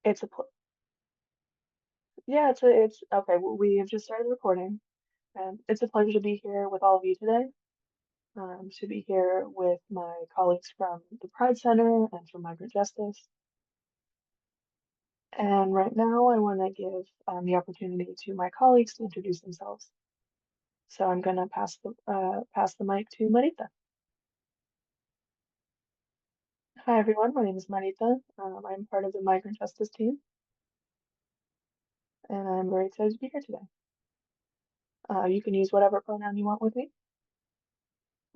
It's a pl yeah, it's okay. We have just started recording, and it's a pleasure to be here with all of you today. To be here with my colleagues from the Pride Center and from Migrant Justice. And right now, I want to give the opportunity to my colleagues to introduce themselves. So I'm going to pass the mic to Marita. Hi, everyone. My name is Marita. I'm part of the Migrant Justice team, and I'm very excited to be here today. You can use whatever pronoun you want with me.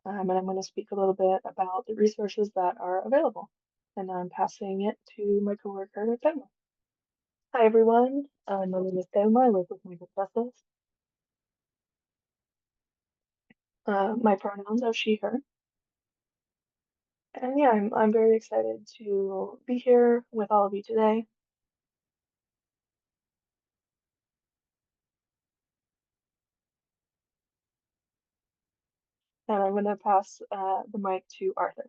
And I'm going to speak a little bit about the resources that are available. And I'm passing it to my coworker, Thelma. Hi, everyone. My name is Thelma. I work with Migrant Justice. My pronouns are she, her. And yeah, I'm very excited to be here with all of you today. And I'm going to pass the mic to Arthur.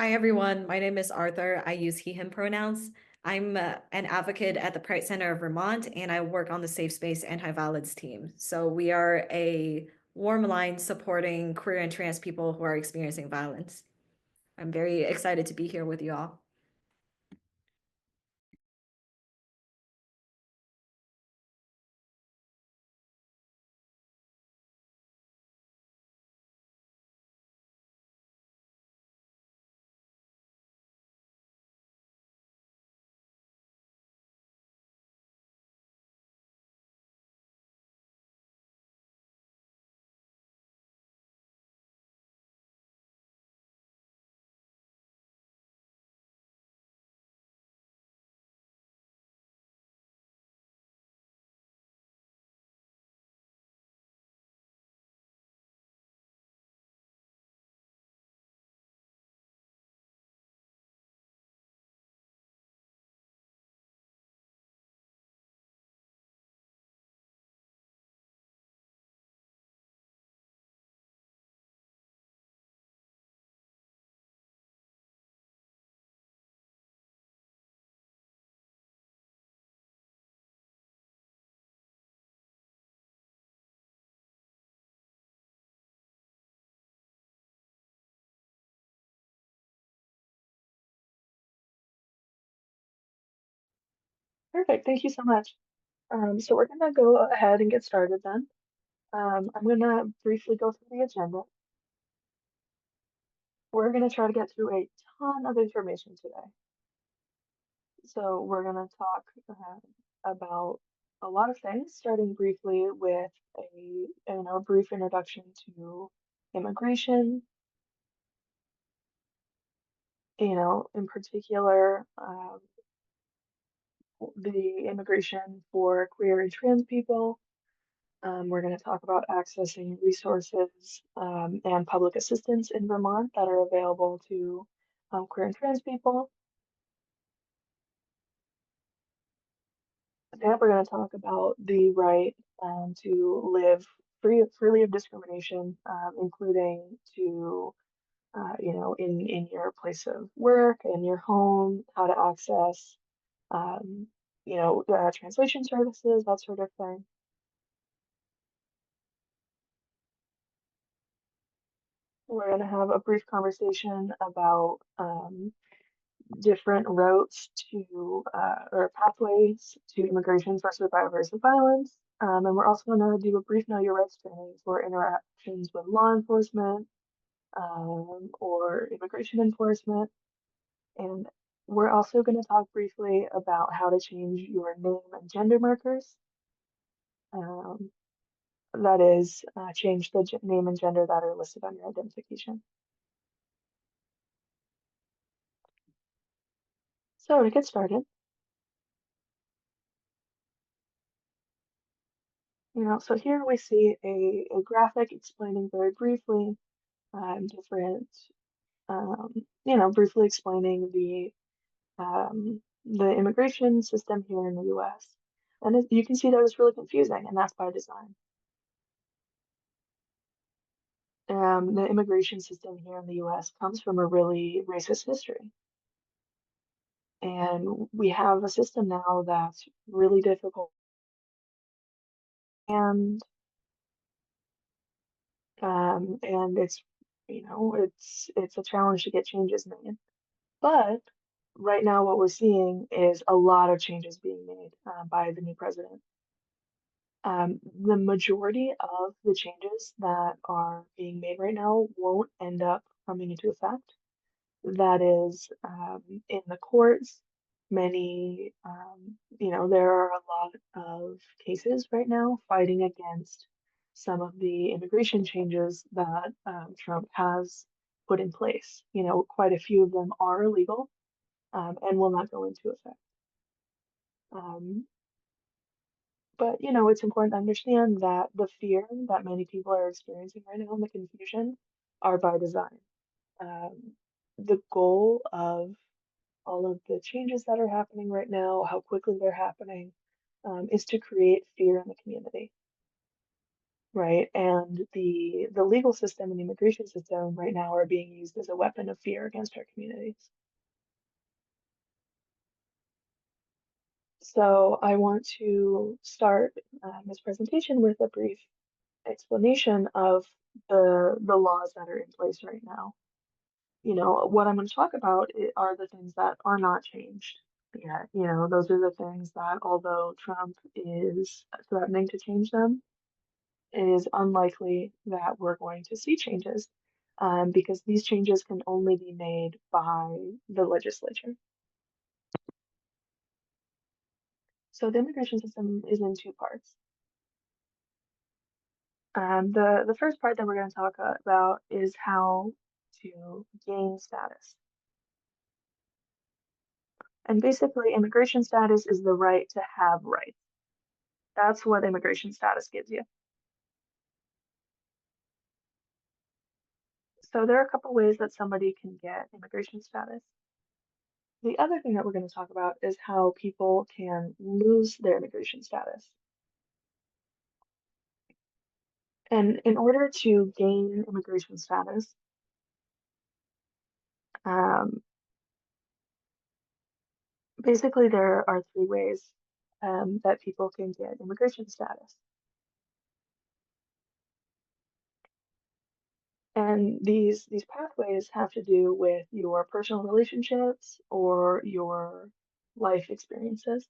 Hi, everyone. My name is Arthur. I use he, him pronouns. I'm an advocate at the Pride Center of Vermont, and I work on the Safe Space Anti-Violence team. So we are a warm line supporting queer and trans people who are experiencing violence. I'm very excited to be here with you all. Perfect. Thank you so much. So we're going to go ahead and get started then. I'm going to briefly go through the agenda. We're going to try to get through a ton of information today. So we're going to talk about a lot of things, starting briefly with a brief introduction to immigration. In particular, the immigration for queer and trans people. We're going to talk about accessing resources and public assistance in Vermont that are available to queer and trans people. Then we're going to talk about the right to live freely of discrimination, including to, in your place of work, in your home, how to access, translation services, that sort of thing. We're going to have a brief conversation about different routes to or pathways to immigration for survivors of violence. And we're also going to do a brief Know Your Rights training for interactions with law enforcement or immigration enforcement. And we're also going to talk briefly about how to change your name and gender markers. Um, that is, change the name and gender that are listed on your identification. So to get started, so here we see a graphic explaining very briefly different, briefly explaining the immigration system here in the U.S. And you can see that it's really confusing, and that's by design. The immigration system here in the U.S. comes from a really racist history. And we have a system now that's really difficult and it's it's a challenge to get changes made. But right now, what we're seeing is a lot of changes being made by the new president. The majority of the changes that are being made right now won't end up coming into effect. That is, in the courts, there are a lot of cases right now fighting against some of the immigration changes that Trump has put in place. Quite a few of them are illegal and will not go into effect. Um, but it's important to understand that the fear that many people are experiencing right now and the confusion are by design. Um, the goal of all of the changes that are happening right now, how quickly they're happening, is to create fear in the community, right? And the legal system and the immigration system right now are being used as a weapon of fear against our communities. So I want to start this presentation with a brief explanation of the laws that are in place right now. What I'm going to talk about are the things that are not changed yet. Those are the things that, although Trump is threatening to change them, it is unlikely that we're going to see changes because these changes can only be made by the legislature. So the immigration system is in two parts. The first part that we're going to talk about is how to gain status. And basically, immigration status is the right to have rights. That's what immigration status gives you. So there are a couple ways that somebody can get immigration status. The other thing that we're going to talk about is how people can lose their immigration status. And in order to gain immigration status, um, basically there are three ways that people can get immigration status. And these pathways have to do with your personal relationships or your life experiences.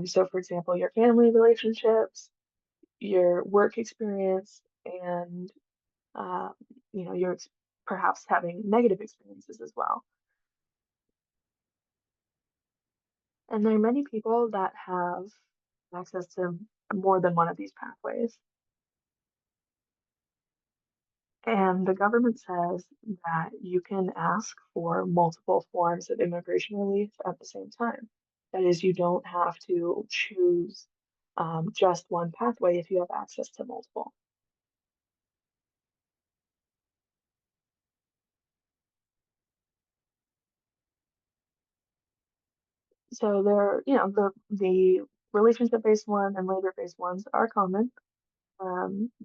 So, for example, your family relationships, your work experience, and um, you're perhaps having negative experiences as well. And there are many people that have access to more than one of these pathways. And the government says that you can ask for multiple forms of immigration relief at the same time. That is, you don't have to choose just one pathway if you have access to multiple. So there, the relationship-based one and labor-based ones are common,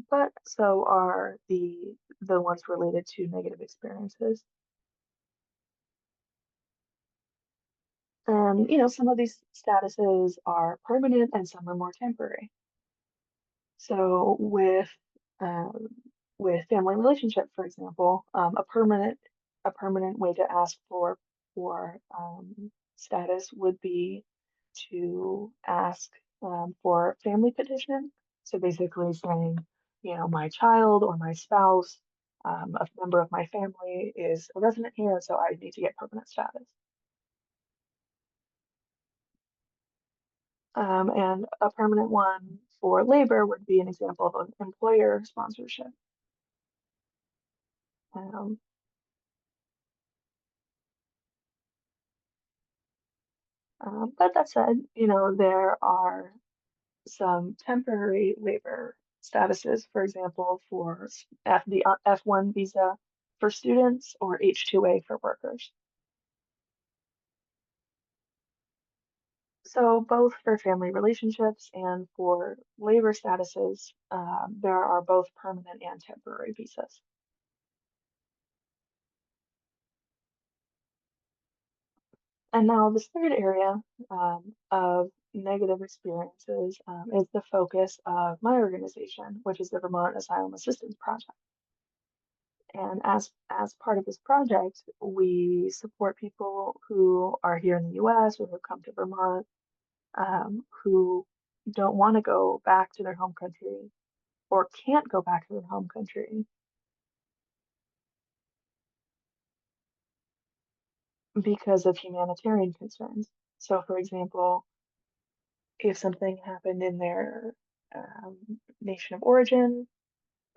but so are the ones related to negative experiences. And some of these statuses are permanent and some are more temporary. So um, with family relationship, for example, a permanent way to ask for status would be to ask for family petition. So basically saying, my child or my spouse, a member of my family is a resident here, so I need to get permanent status. And a permanent one for labor would be an example of an employer sponsorship. Um, but that said, there are some temporary labor statuses, for example, for the F1 visa for students or H2A for workers. So both for family relationships and for labor statuses, there are both permanent and temporary visas. And now this third area of negative experiences is the focus of my organization, which is the Vermont Asylum Assistance Project. And as part of this project, we support people who are here in the U.S. or who come to Vermont who don't want to go back to their home country or can't go back to their home country because of humanitarian concerns. So, for example, if something happened in their um, nation of origin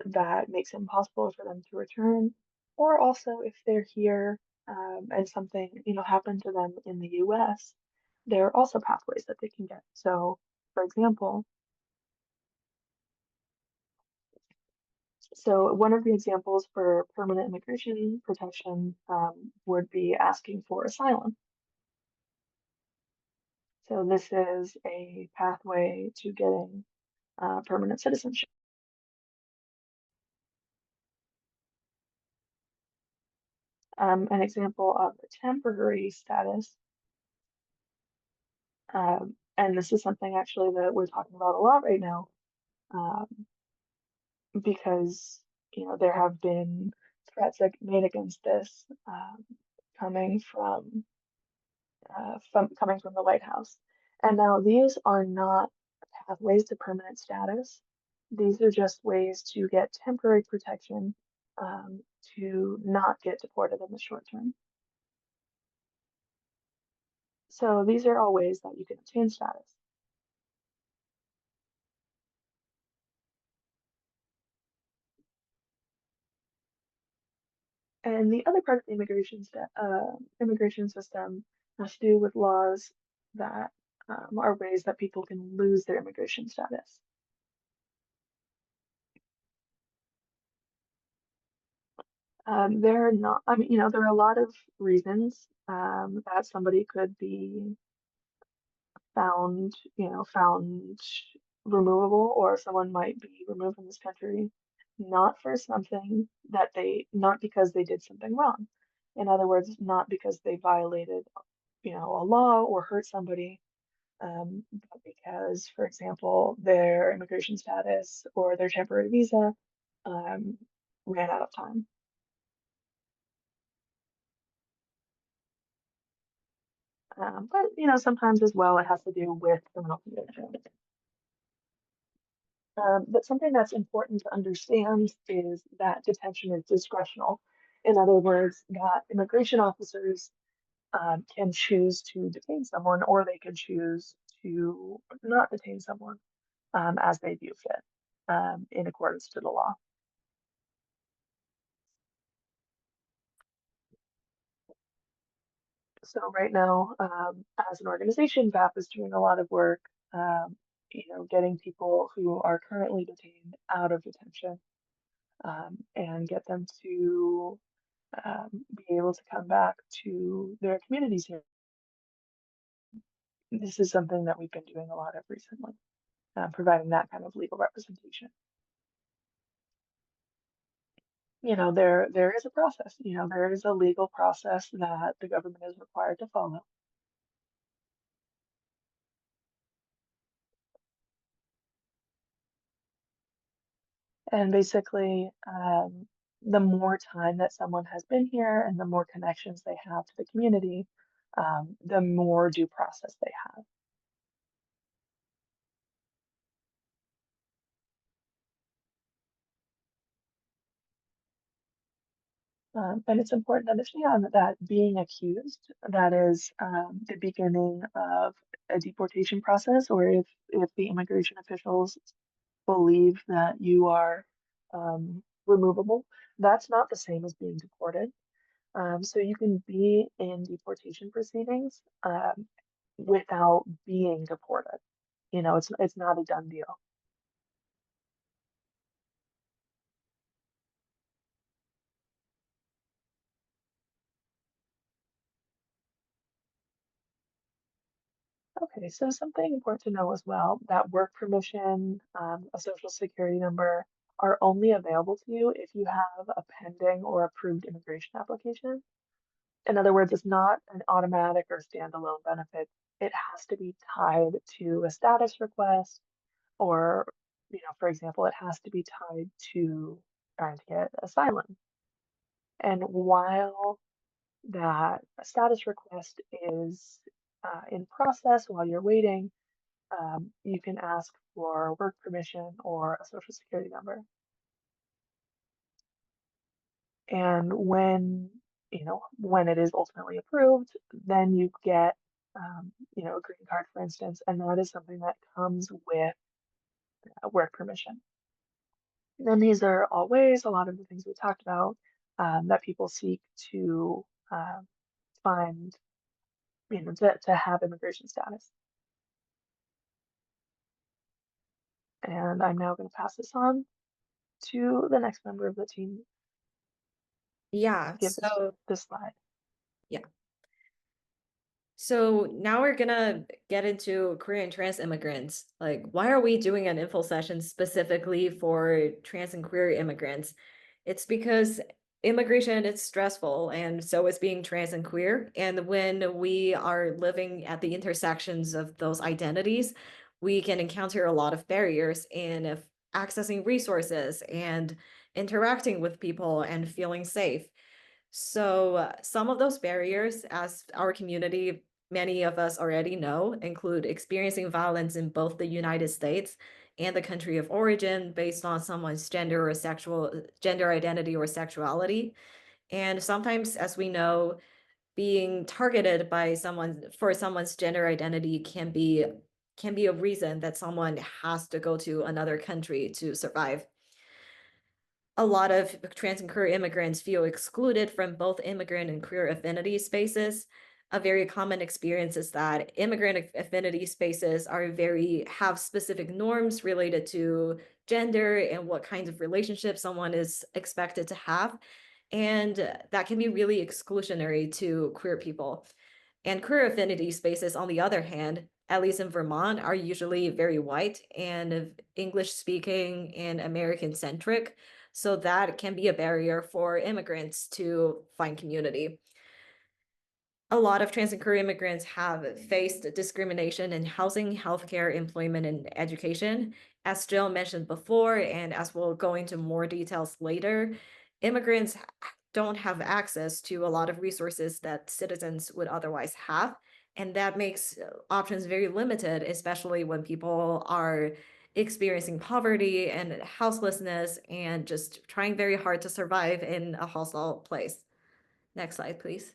that makes it impossible for them to return, or also if they're here and something happened to them in the U.S., there are also pathways that they can get. So, for example, one of the examples for permanent immigration protection would be asking for asylum. So this is a pathway to getting permanent citizenship. An example of a temporary status, and this is something actually that we're talking about a lot right now, um, because there have been threats made against this coming coming from the White House. And now these are not pathways to permanent status. These are just ways to get temporary protection um, to not get deported in the short term. So these are all ways that you can obtain status. And the other part of the immigration system has to do with laws that are ways that people can lose their immigration status. There are not, I mean, there are a lot of reasons that somebody could be found removable, or someone might be removed from this country, not for something that not because they did something wrong. In other words, not because they violated, a law or hurt somebody, but because, for example, their immigration status or their temporary visa um, ran out of time. But sometimes as well, it has to do with criminal convictions. But something that's important to understand is that detention is discretional. In other words, that immigration officers can choose to detain someone, or they can choose to not detain someone as they view fit in accordance to the law. So right now, as an organization, VAP is doing a lot of work, um, getting people who are currently detained out of detention and get them to be able to come back to their communities here. This is something that we've been doing a lot of recently, providing that kind of legal representation. There is a process. There is a legal process that the government is required to follow. And basically, the more time that someone has been here and the more connections they have to the community, the more due process they have. And it's important to understand that being accused, that is the beginning of a deportation process, or if the immigration officials believe that you are removable, that's not the same as being deported. So you can be in deportation proceedings without being deported. It's not a done deal. Okay, so something important to know as well, that work permission, a social security number are only available to you if you have a pending or approved immigration application. In other words, it's not an automatic or standalone benefit. It has to be tied to a status request, or, for example, it has to be tied to trying to get asylum. And while that status request is in process, while you're waiting, you can ask for work permission or a social security number. And when it is ultimately approved, then you get, a green card, for instance, and that is something that comes with a work permission. And these are all ways, a lot of the things we talked about, that people seek to find, to have immigration status. And I'm now going to pass this on to the next member of the team Yeah, to give this slide. yeah. So now we're gonna get into queer and trans immigrants. Like, why are we doing an info session specifically for trans and queer immigrants? It's because immigration is stressful, and so is being trans and queer. And when we are living at the intersections of those identities, we can encounter a lot of barriers in accessing resources and interacting with people and feeling safe. So, some of those barriers, as our community, many of us already know, include experiencing violence in both the United States and the country of origin based on someone's gender identity or sexuality. And sometimes, as we know, being targeted by someone for someone's gender identity can be a reason that someone has to go to another country to survive. A lot of trans and queer immigrants feel excluded from both immigrant and queer affinity spaces. A very common experience is that immigrant affinity spaces have specific norms related to gender and what kinds of relationships someone is expected to have. And that can be really exclusionary to queer people. And queer affinity spaces, on the other hand, at least in Vermont, are usually very white and English speaking and American centric. So that can be a barrier for immigrants to find community. A lot of trans and queer immigrants have faced discrimination in housing, healthcare, employment, and education. As Jill mentioned before, and as we'll go into more details later, immigrants don't have access to a lot of resources that citizens would otherwise have. And that makes options very limited, especially when people are experiencing poverty and houselessness and just trying very hard to survive in a hostile place. Next slide, please.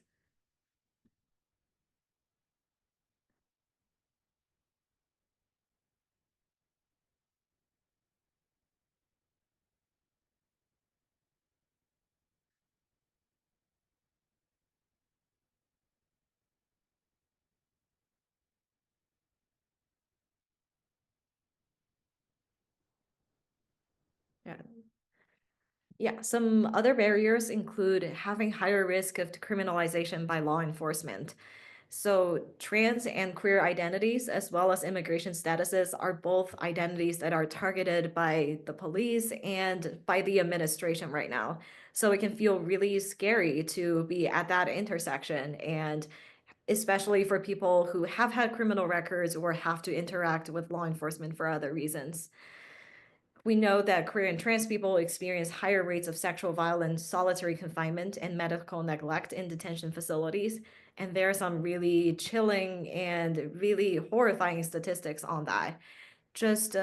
Yeah. Yeah, some other barriers include having higher risk of criminalization by law enforcement. So, trans and queer identities, as well as immigration statuses, are both identities that are targeted by the police and by the administration right now. So, it can feel really scary to be at that intersection, and especially for people who have had criminal records or have to interact with law enforcement for other reasons. We know that queer and trans people experience higher rates of sexual violence, solitary confinement, and medical neglect in detention facilities. And there are some really chilling and really horrifying statistics on that. Just,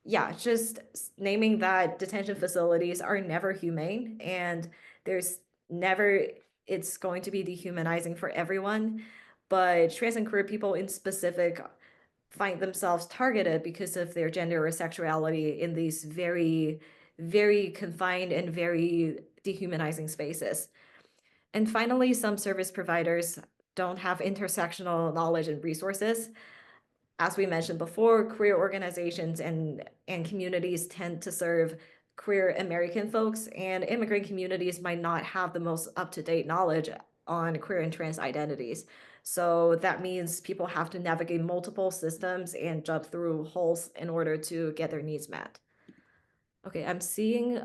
yeah, just naming that detention facilities are never humane, and there's never, it's going to be dehumanizing for everyone. But trans and queer people in specific find themselves targeted because of their gender or sexuality in these very, very confined and very dehumanizing spaces. And finally, some service providers don't have intersectional knowledge and resources. As we mentioned before, queer organizations and communities tend to serve queer American folks, and immigrant communities might not have the most up-to-date knowledge on queer and trans identities. So that means people have to navigate multiple systems and jump through holes in order to get their needs met. Okay, I'm seeing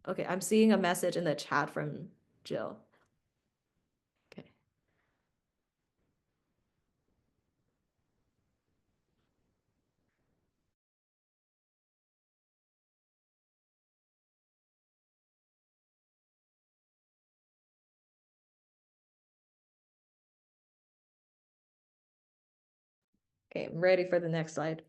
Okay, I'm seeing a message in the chat from Jill. Okay. Okay, I'm ready for the next slide.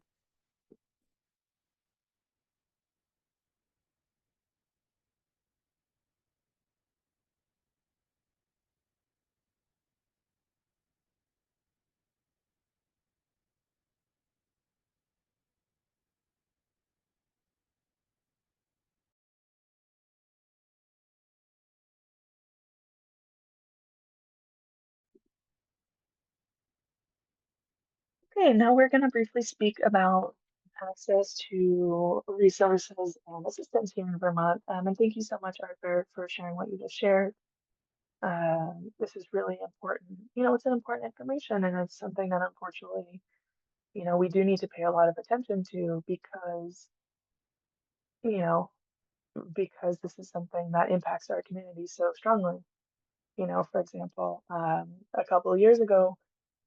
Okay, now we're going to briefly speak about access to resources and assistance here in Vermont. And thank you so much, Arthur, for sharing what you just shared. This is really important. It's an important information, and it's something that unfortunately, we do need to pay a lot of attention to you know, because this is something that impacts our community so strongly. For example, a couple of years ago,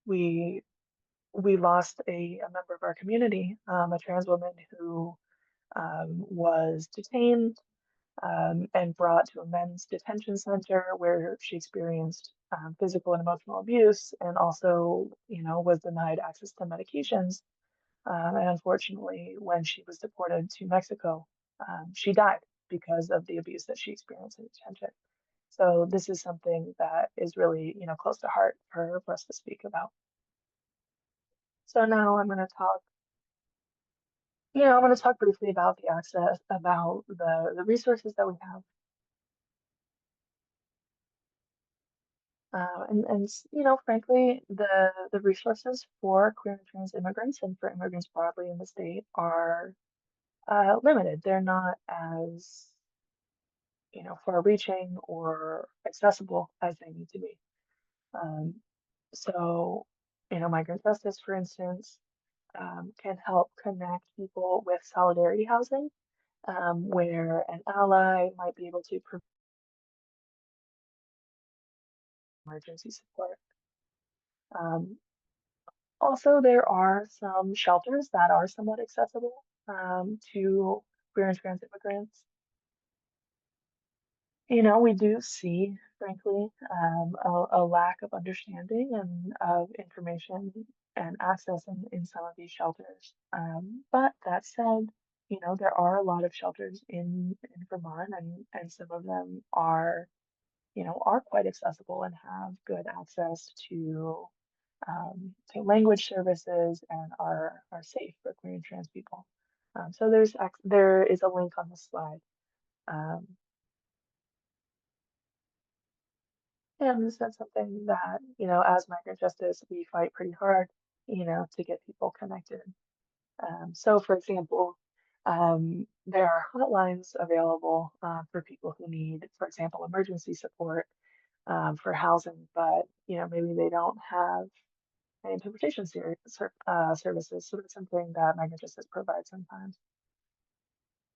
we we lost a member of our community, a trans woman who was detained and brought to a men's detention center where she experienced physical and emotional abuse, and also, was denied access to medications. And unfortunately, when she was deported to Mexico, she died because of the abuse that she experienced in detention. So this is something that is really, close to heart for us to speak about. So now I'm going to talk briefly about the access, about the resources that we have. Frankly, the resources for queer and trans immigrants and for immigrants broadly in the state are limited. They're not as, far-reaching or accessible as they need to be. Um, so, Migrant Justice, for instance, can help connect people with solidarity housing, where an ally might be able to provide emergency support. Um, Also, there are some shelters that are somewhat accessible to queer and trans immigrants. We do see, frankly, a lack of understanding and of information and access in some of these shelters. But that said, there are a lot of shelters in Vermont, and some of them are quite accessible and have good access to language services and are safe for queer and trans people. So there is a link on the slide. Um, and this is something that, as migrant justice, we fight pretty hard, to get people connected. So for example, there are hotlines available for people who need, for example, emergency support for housing, but, maybe they don't have interpretation services. So that's something that migrant justice provides sometimes.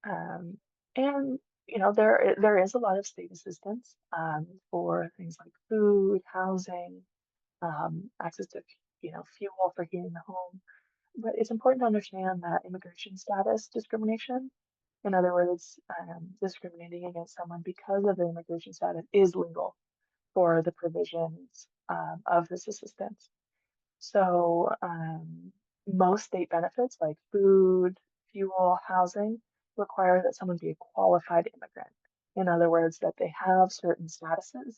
Um, and there is a lot of state assistance for things like food, housing, access to fuel for heating the home. But it's important to understand that immigration status discrimination, in other words, discriminating against someone because of their immigration status, is legal for the provisions of this assistance. So most state benefits like food, fuel, housing require that someone be a qualified immigrant. In other words, that they have certain statuses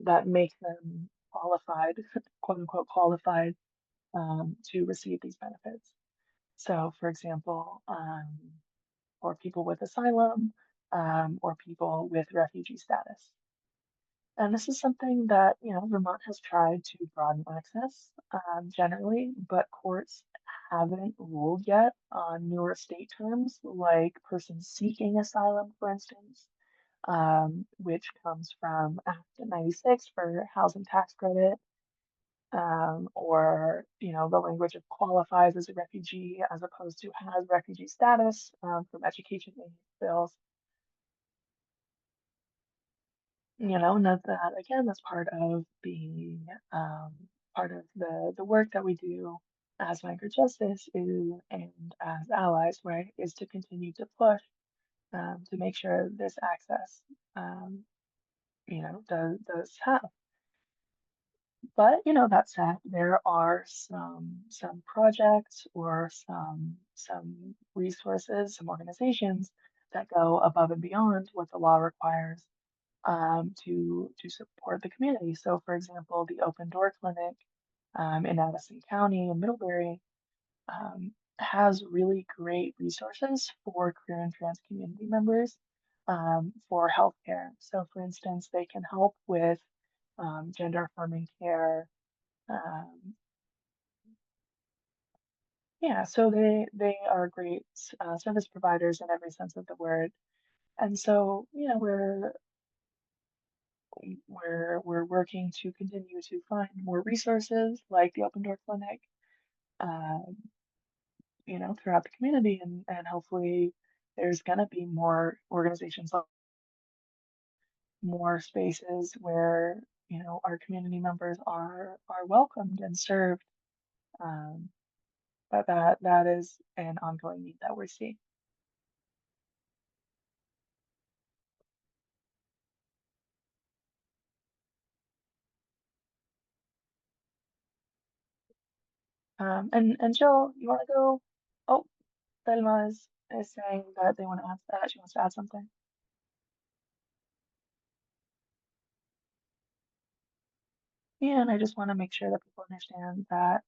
that make them qualified, quote unquote, qualified to receive these benefits. So, for example, or people with asylum or people with refugee status. And this is something that, Vermont has tried to broaden access generally, but courts haven't ruled yet on newer state terms like person seeking asylum, for instance, which comes from Act 96 for housing tax credit, or, the language of qualifies as a refugee as opposed to has refugee status from education aid bills. And that again, that's part of being part of the work that we do as migrant justice is and as allies, right, is to continue to push to make sure this access, um, does have. But that said, there are some projects or some resources, some organizations that go above and beyond what the law requires to support the community. So, for example, the Open Door Clinic in Addison County in Middlebury has really great resources for queer and trans community members for healthcare. So, for instance, they can help with gender affirming care. Um, yeah, so they are great service providers in every sense of the word. And so, we're working to continue to find more resources like the Open Door Clinic, um, throughout the community, and hopefully there's gonna be more organizations, more spaces where our community members are welcomed and served. Um, but that is an ongoing need that we see. And Jill, you want to go? Oh, Thelma is saying that they want to add that she wants to add something. Yeah, and I just want to make sure that people understand that,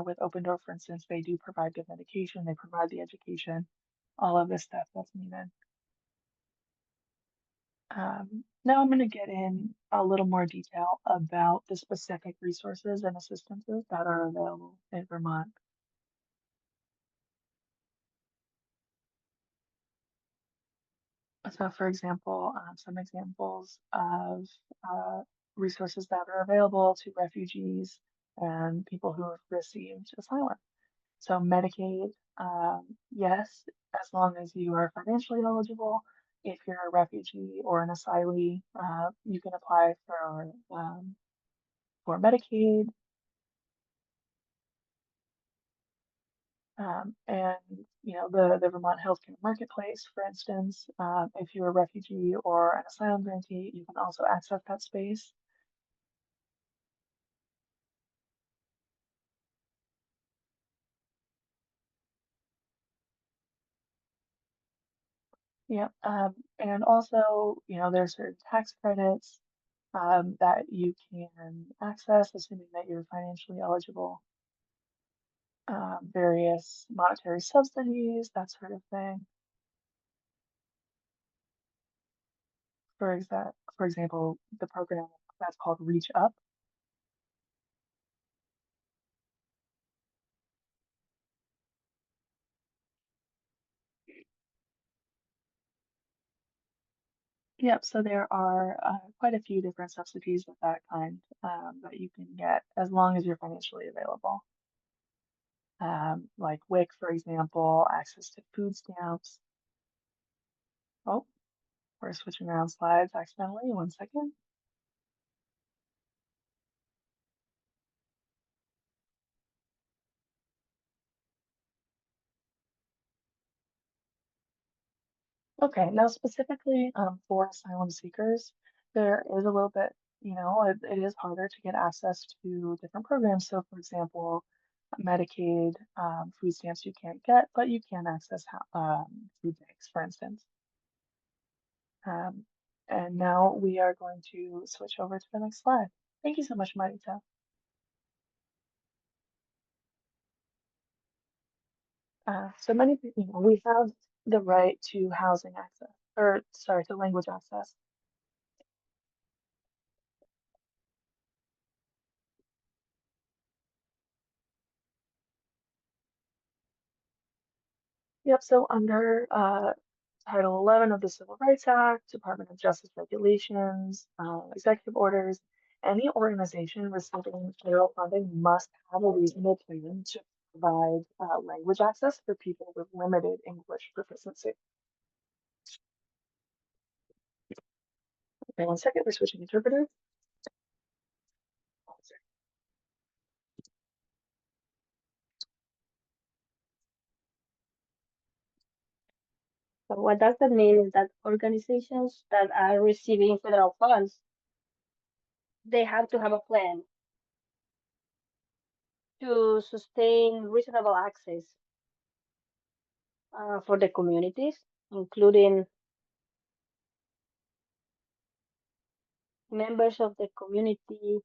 with Open Door, for instance, they do provide good medication, they provide the education, all of this stuff that's needed. Now I'm going to get in a little more detail about the specific resources and assistances that are available in Vermont. So, for example, some examples of uh, resources that are available to refugees and people who have received asylum. So Medicaid, yes, as long as you are financially eligible. If you're a refugee or an asylee, you can apply for Medicaid. And the Vermont Healthcare Marketplace, for instance, if you're a refugee or an asylum grantee, you can also access that space. Yeah, and also, there's certain tax credits that you can access, assuming that you're financially eligible. Various monetary subsidies, that sort of thing. For example, the program that's called Reach Up. Yep, so there are quite a few different subsidies of that kind that you can get as long as you're financially available. Like WIC, for example, access to food stamps. Oh, we're switching around slides accidentally. One second. Okay, now specifically for asylum seekers, there is a little bit, it is harder to get access to different programs. So, for example, Medicaid, food stamps you can't get, but you can access food banks, for instance. Um, and now we are going to switch over to the next slide. Thank you so much, Marita. So many people, we have the right to housing access, or sorry, to language access. Yep, so under Title 11 of the Civil Rights Act, Department of Justice regulations, executive orders, any organization receiving federal funding must have a reasonable plan to provide language access for people with limited English proficiency. Okay, 1 second, we're switching interpreter. So what does that mean is that organizations that are receiving federal funds, they have to have a plan to sustain reasonable access for the communities, including members of the community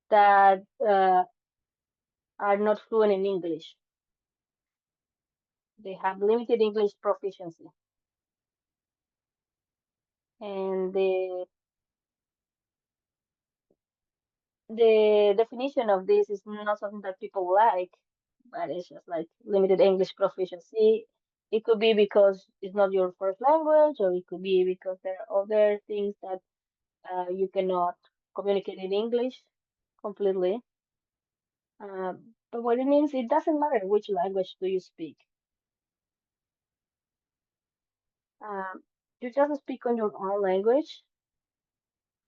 that are not fluent in English. They have limited English proficiency. And the definition of this is not something that people like, but it's just like limited English proficiency. It could be because it's not your first language, or it could be because there are other things that you cannot communicate in English completely. But what it means, it doesn't matter which language do you speak. Um, you just speak on your own language,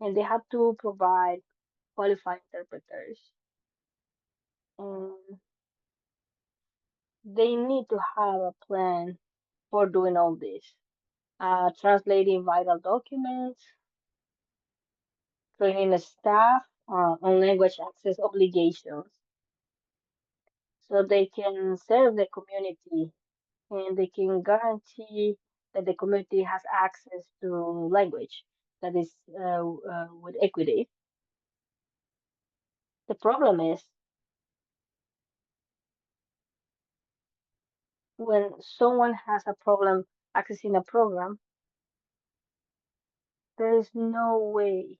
and they have to provide qualified interpreters. And they need to have a plan for doing all this. Translating vital documents, training the staff on language access obligations so they can serve the community and they can guarantee that the community has access to language that is with equity. The problem is when someone has a problem accessing a program, there is no way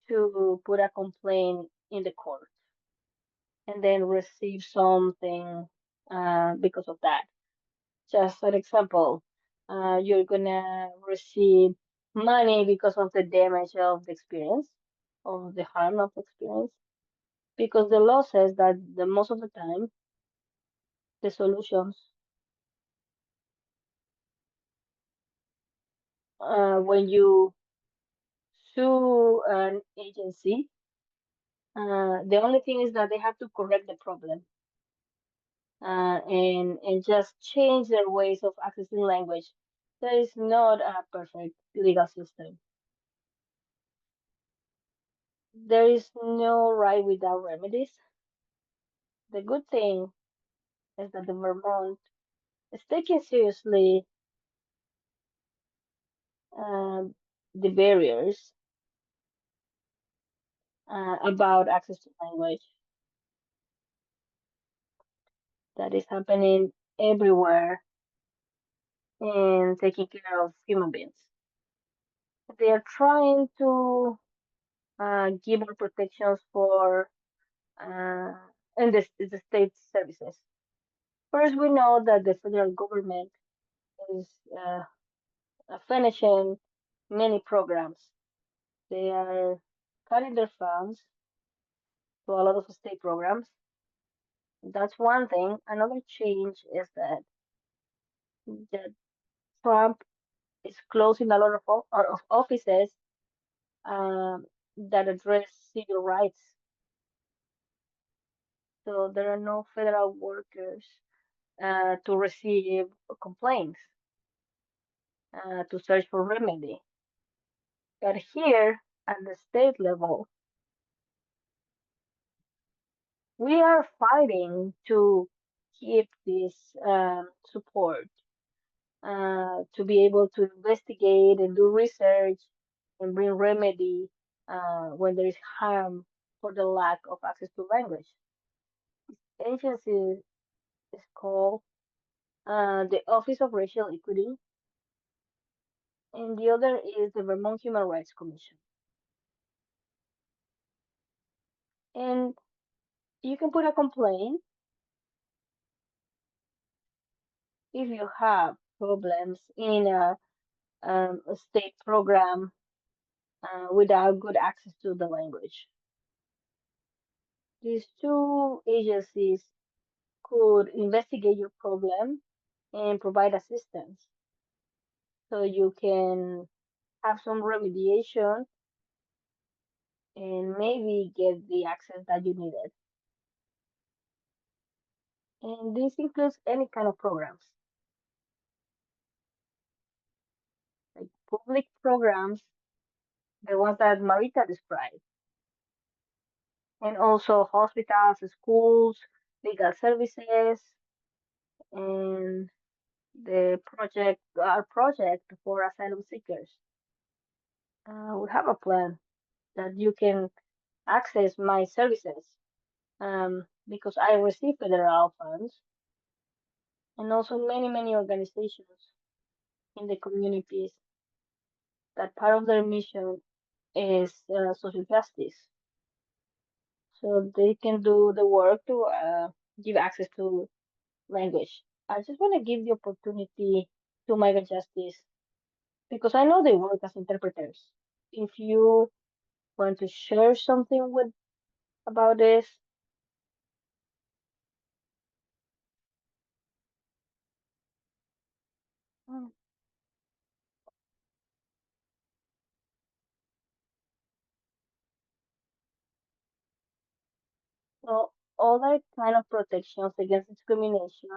to put a complaint in the court and then receive something because of that. Just an example, you're gonna receive money because of the damage of the experience, of the harm of the experience, because the law says that the most of the time the solutions when you sue an agency, the only thing is that they have to correct the problem and just change their ways of accessing language. There is not a perfect legal system. There is no right without remedies. The good thing is that the Vermont is taking seriously um, the barriers about access to language that is happening everywhere and taking care of human beings. They are trying to give more protections for uh, in the state services. First, we know that the federal government is finishing many programs. They are cutting their funds to a lot of state programs. That's one thing. Another change is that Trump is closing a lot of offices that address civil rights. So there are no federal workers to receive complaints, to search for remedy. But here at the state level, we are fighting to keep this support, to be able to investigate and do research and bring remedy when there is harm for the lack of access to language. Agency is called the Office of Racial Equity, and the other is the Vermont Human Rights Commission. And you can put a complaint if you have problems in a state program without good access to the language. These two agencies could investigate your problem and provide assistance so you can have some remediation, and maybe get the access that you needed. And this includes any kind of programs, like public programs, the ones that Marita described, and also hospitals, schools, legal services, and our project for asylum seekers. We have a plan that you can access my services because I receive federal funds and also many organizations in the communities that part of their mission is social justice. So they can do the work to give access to language. I just want to give the opportunity to migrant justice because I know they work as interpreters. If you want to share something with about this, mm, so all that kind of protections against discrimination,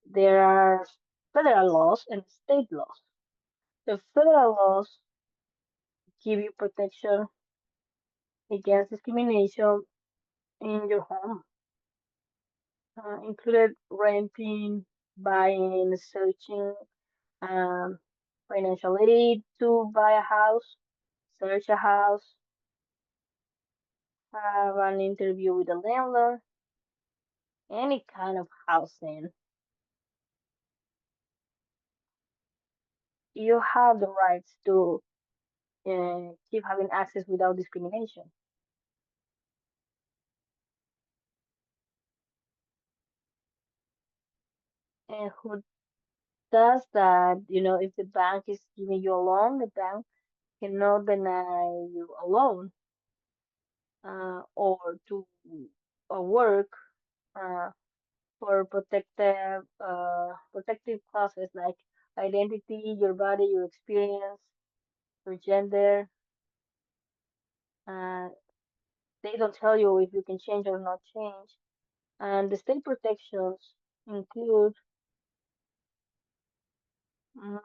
there are federal laws and state laws. The federal laws give you protection against discrimination in your home, included renting, buying, searching, um, financial aid to buy a house, search a house, have an interview with a landlord, any kind of housing. You have the rights to keep having access without discrimination. And who does that? If the bank is giving you a loan, the bank cannot deny you a loan or to work uh, for protective classes like identity, your body, your experience, your gender. Uh, they don't tell you if you can change or not change. And the state protections include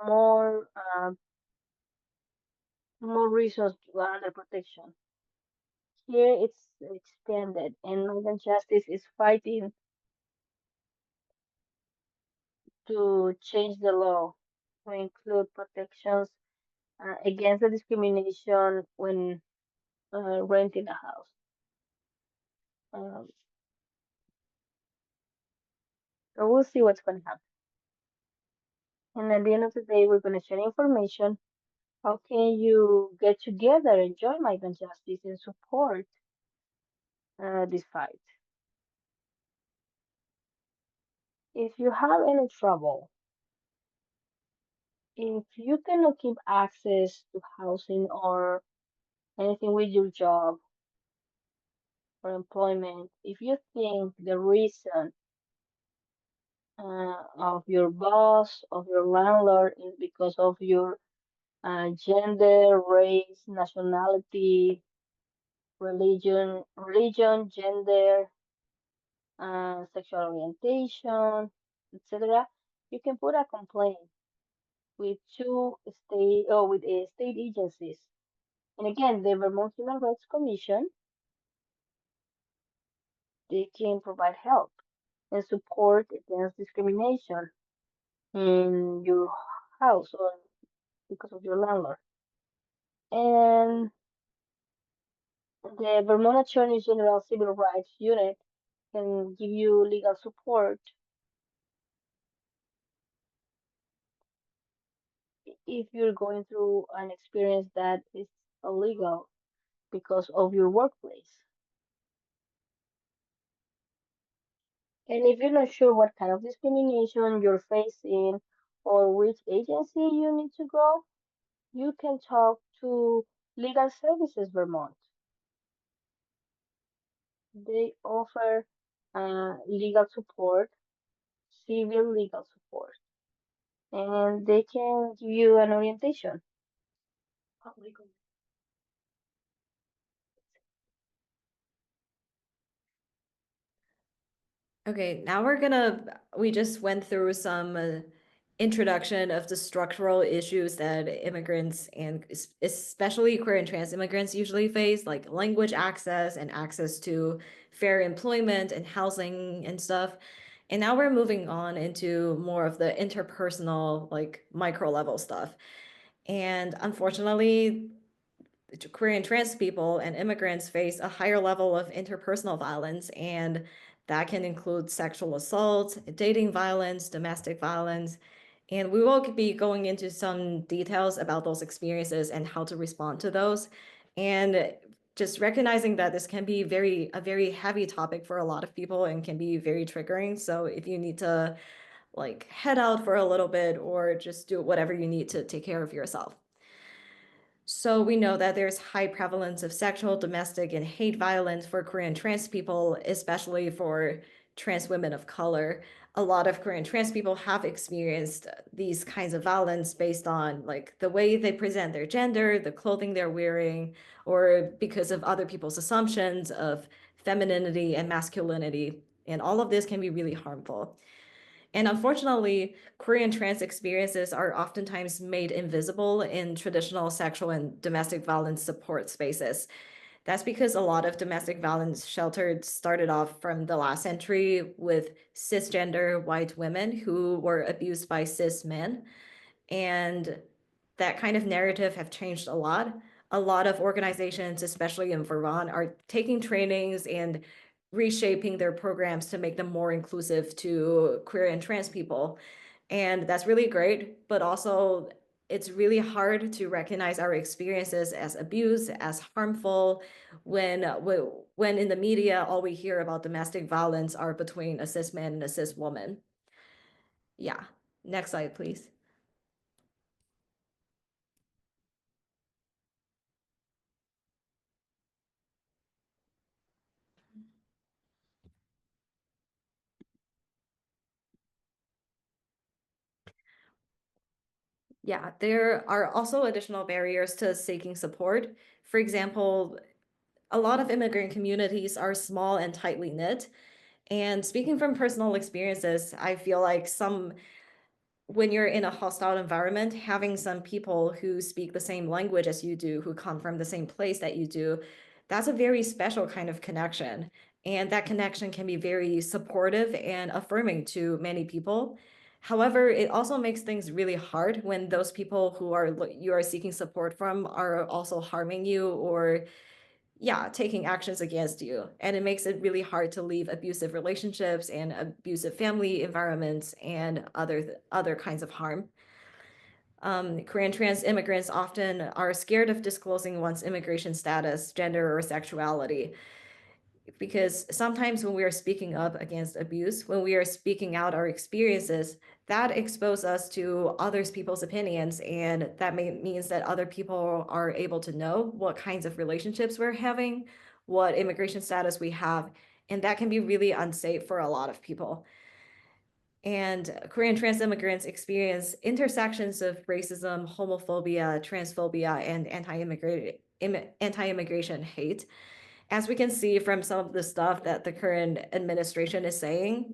more more reasons to under protection. Here it's extended, and Migrant Justice is fighting to change the law to include protections against the discrimination when renting a house. Um, so we'll see what's going to happen. And at the end of the day, we're going to share information. How can you get together and join Migrant Justice and support this fight? If you have any trouble, if you cannot keep access to housing or anything with your job or employment, if you think the reason of your boss, of your landlord is because of your gender, race, nationality, religion, gender, sexual orientation, etc., you can put a complaint with two state or with state agencies. And again, the Vermont Human Rights Commission, they can provide help and support against discrimination in your house or because of your landlord. And the Vermont Attorney General Civil Rights Unit can give you legal support if you're going through an experience that is illegal because of your workplace. And if you're not sure what kind of discrimination you're facing or which agency you need to go, you can talk to Legal Services Vermont. They offer legal support, civil legal support, and they can give you an orientation. Not legal. Okay, now we just went through some introduction of the structural issues that immigrants and especially queer and trans immigrants usually face, like language access and access to fair employment and housing and stuff. And now we're moving on into more of the interpersonal, like micro level stuff. And unfortunately, queer and trans people and immigrants face a higher level of interpersonal violence, and that can include sexual assault, dating violence, domestic violence. And we will be going into some details about those experiences and how to respond to those. And just recognizing that this can be a very heavy topic for a lot of people and can be very triggering. So if you need to like head out for a little bit or just do whatever you need to take care of yourself. So we know that there's high prevalence of sexual, domestic, and hate violence for queer and trans people, especially for trans women of color. A lot of queer and trans people have experienced these kinds of violence based on like the way they present their gender, the clothing they're wearing, or because of other people's assumptions of femininity and masculinity. And all of this can be really harmful. And unfortunately, queer and trans experiences are oftentimes made invisible in traditional sexual and domestic violence support spaces. That's because a lot of domestic violence shelters started off from the last century with cisgender white women who were abused by cis men. And that kind of narrative have changed a lot. A lot of organizations, especially in Vermont, are taking trainings and reshaping their programs to make them more inclusive to queer and trans people. And that's really great, but also it's really hard to recognize our experiences as abuse, as harmful, when in the media, all we hear about domestic violence are between a cis man and a cis woman. Yeah, next slide, please. Yeah, there are also additional barriers to seeking support. For example, a lot of immigrant communities are small and tightly knit. And speaking from personal experiences, I feel like when you're in a hostile environment, having some people who speak the same language as you do, who come from the same place that you do, that's a very special kind of connection. And that connection can be very supportive and affirming to many people. However, it also makes things really hard when those people you are seeking support from are also harming you or yeah, taking actions against you. And it makes it really hard to leave abusive relationships and abusive family environments and other kinds of harm. Queer and trans immigrants often are scared of disclosing one's immigration status, gender, or sexuality. Because sometimes when we are speaking up against abuse, when we are speaking out our experiences, that exposes us to others people's opinions, and that means that other people are able to know what kinds of relationships we're having, what immigration status we have, and that can be really unsafe for a lot of people. And queer and trans immigrants experience intersections of racism, homophobia, transphobia, and anti-immigration hate. As we can see from some of the stuff that the current administration is saying,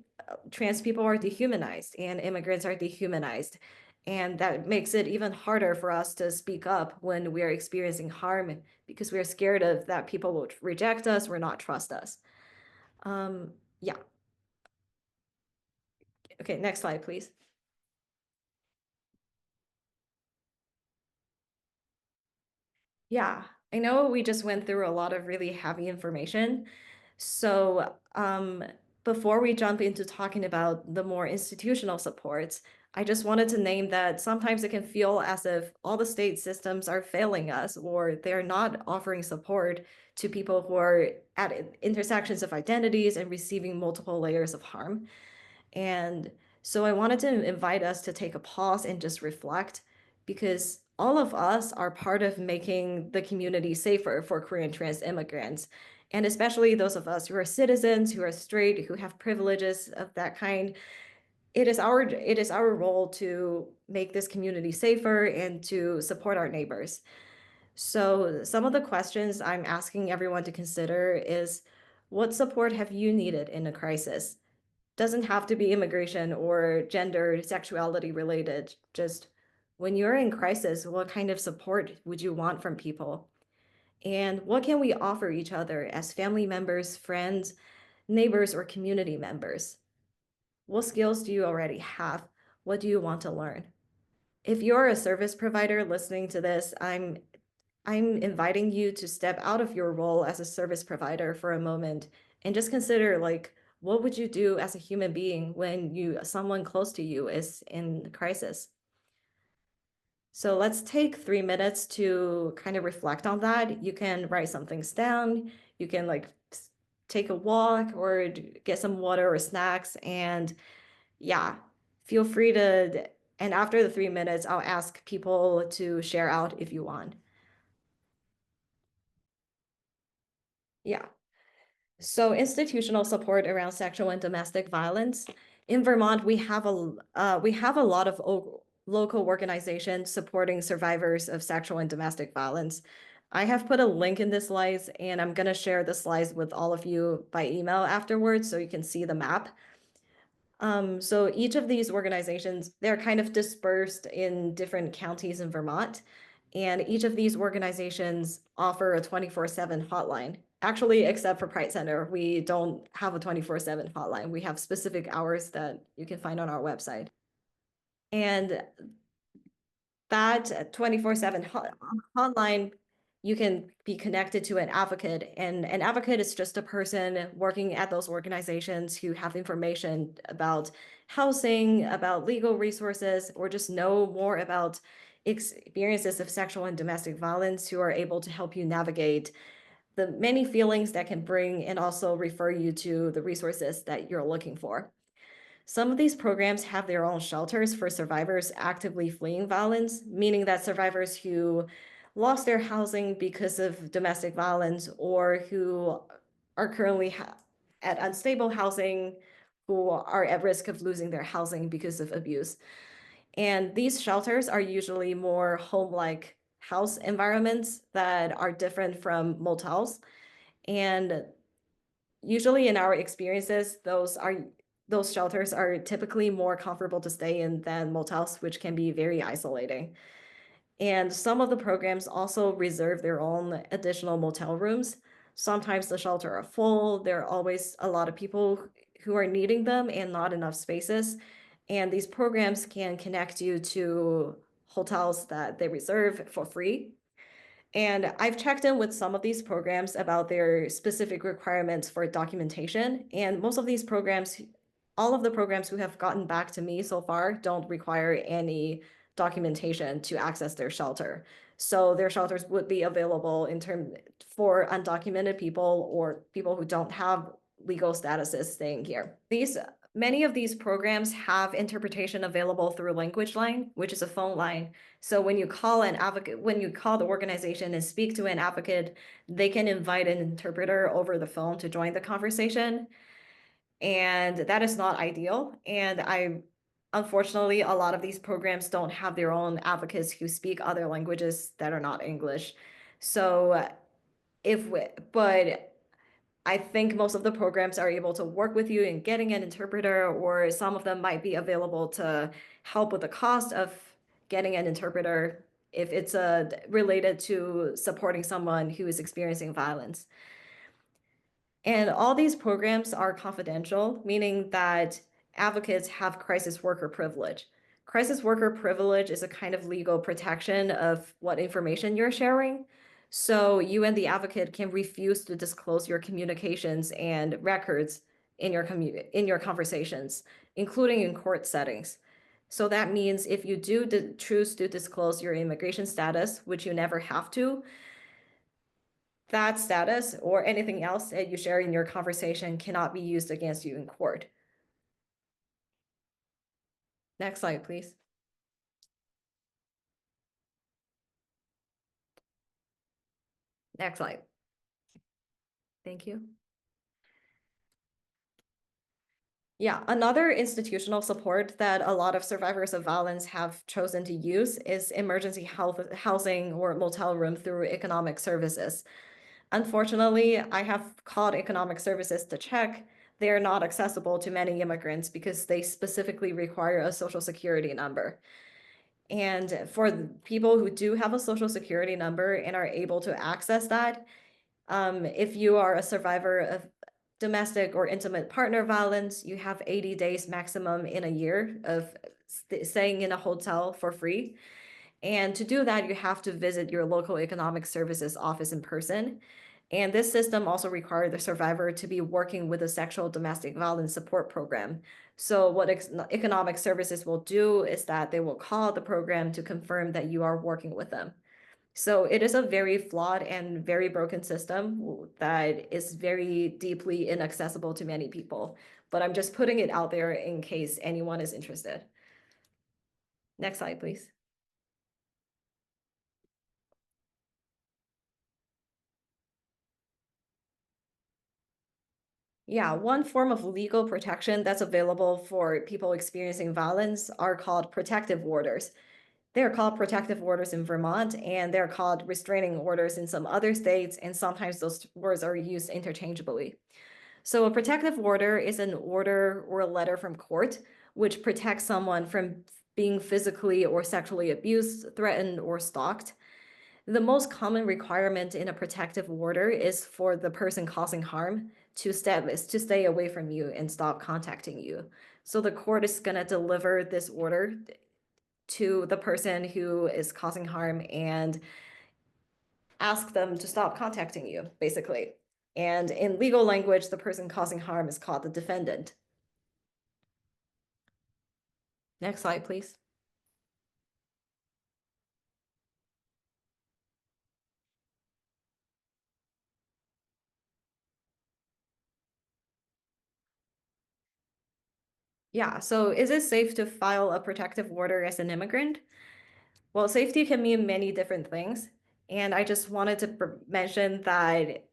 trans people are dehumanized and immigrants are dehumanized. And that makes it even harder for us to speak up when we're experiencing harm because we're scared of that people will reject us or not trust us. Yeah. Okay, next slide, please. Yeah, I know we just went through a lot of really heavy information. So before we jump into talking about the more institutional supports, I just wanted to name that sometimes it can feel as if all the state systems are failing us or they're not offering support to people who are at intersections of identities and receiving multiple layers of harm. And so I wanted to invite us to take a pause and just reflect because all of us are part of making the community safer for queer and trans immigrants. And especially those of us who are citizens, who are straight, who have privileges of that kind. It is our role to make this community safer and to support our neighbors. So some of the questions I'm asking everyone to consider is, what support have you needed in a crisis? Doesn't have to be immigration or gender, sexuality related. Just when you're in crisis, what kind of support would you want from people? And what can we offer each other as family members, friends, neighbors, or community members? What skills do you already have? What do you want to learn? If you're a service provider listening to this, I'm inviting you to step out of your role as a service provider for a moment and just consider, like, what would you do as a human being when someone close to you is in crisis? So let's take 3 minutes to kind of reflect on that. You can write some things down. You can take a walk or get some water or snacks. And yeah, feel free to, and after the 3 minutes, I'll ask people to share out if you want. Yeah. So institutional support around sexual and domestic violence. In Vermont, we have a lot of local organizations supporting survivors of sexual and domestic violence. I have put a link in the slides, and I'm going to share the slides with all of you by email afterwards so you can see the map. So each of these organizations, they're kind of dispersed in different counties in Vermont. And each of these organizations offer a 24/7 hotline. Actually, except for Pride Center, we don't have a 24/7 hotline. We have specific hours that you can find on our website. And that 24/7 hotline, you can be connected to an advocate. And an advocate is just a person working at those organizations who have information about housing, about legal resources, or just know more about experiences of sexual and domestic violence, who are able to help you navigate the many feelings that can bring and also refer you to the resources that you're looking for. Some of these programs have their own shelters for survivors actively fleeing violence, meaning that survivors who lost their housing because of domestic violence or who are currently at unstable housing, who are at risk of losing their housing because of abuse. And these shelters are usually more home-like house environments that are different from motels. And usually in our experiences, those shelters are typically more comfortable to stay in than motels, which can be very isolating. And some of the programs also reserve their own additional motel rooms. Sometimes the shelter are full. There are always a lot of people who are needing them and not enough spaces. And these programs can connect you to hotels that they reserve for free. And I've checked in with some of these programs about their specific requirements for documentation. And most of these programs, all of the programs who have gotten back to me so far don't require any documentation to access their shelter. So their shelters would be available for undocumented people or people who don't have legal statuses staying here. Many of these programs have interpretation available through language line, which is a phone line. So when you call the organization and speak to an advocate, they can invite an interpreter over the phone to join the conversation. And that is not ideal. And unfortunately, a lot of these programs don't have their own advocates who speak other languages that are not English. So but I think most of the programs are able to work with you in getting an interpreter, or some of them might be available to help with the cost of getting an interpreter if it's related to supporting someone who is experiencing violence. And all these programs are confidential, meaning that advocates have crisis worker privilege. Crisis worker privilege is a kind of legal protection of what information you're sharing. So you and the advocate can refuse to disclose your communications and records in your conversations, including in court settings. So that means if you do choose to disclose your immigration status, which you never have to, that status or anything else that you share in your conversation cannot be used against you in court. Next slide, please. Next slide. Thank you. Yeah, another institutional support that a lot of survivors of violence have chosen to use is emergency housing or motel room through economic services. Unfortunately, I have called economic services to check. They're not accessible to many immigrants because they specifically require a social security number. And for the people who do have a social security number and are able to access that, if you are a survivor of domestic or intimate partner violence, you have 80 days maximum in a year of staying in a hotel for free. And to do that, you have to visit your local economic services office in person. And this system also requires the survivor to be working with a sexual domestic violence support program. So what economic services will do is that they will call the program to confirm that you are working with them. So it is a very flawed and very broken system that is very deeply inaccessible to many people. But I'm just putting it out there in case anyone is interested. Next slide, please. Yeah, one form of legal protection that's available for people experiencing violence are called protective orders. They're called protective orders in Vermont, and they're called restraining orders in some other states, and sometimes those words are used interchangeably. So a protective order is an order or a letter from court which protects someone from being physically or sexually abused, threatened, or stalked. The most common requirement in a protective order is for the person causing harm to stay away from you and stop contacting you. So the court is going to deliver this order to the person who is causing harm and ask them to stop contacting you, basically. And in legal language, the person causing harm is called the defendant. Next slide, please. Yeah, so is it safe to file a protective order as an immigrant? Well, safety can mean many different things. And I just wanted to mention that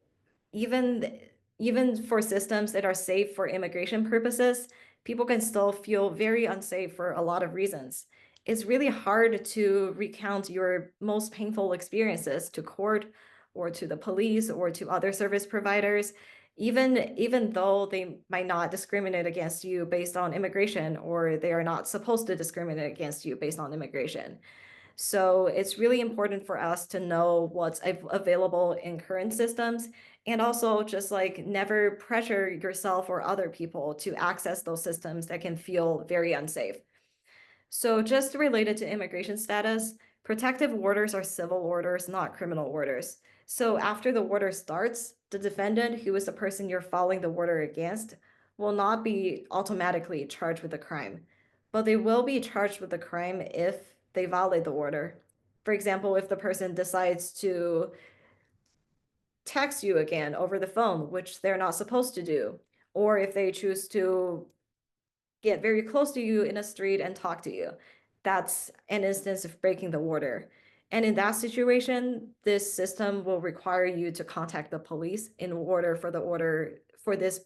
even even for systems that are safe for immigration purposes, people can still feel very unsafe for a lot of reasons. It's really hard to recount your most painful experiences to court or to the police or to other service providers, even though they might not discriminate against you based on immigration, or they are not supposed to discriminate against you based on immigration. So it's really important for us to know what's available in current systems, and also just like never pressure yourself or other people to access those systems that can feel very unsafe. So just related to immigration status, protective orders are civil orders, not criminal orders. So after the order starts, the defendant, who is the person you're filing the order against, will not be automatically charged with a crime, but they will be charged with a crime if they violate the order. For example, if the person decides to text you again over the phone, which they're not supposed to do, or if they choose to get very close to you in a street and talk to you. That's an instance of breaking the order. And in that situation, this system will require you to contact the police in order for this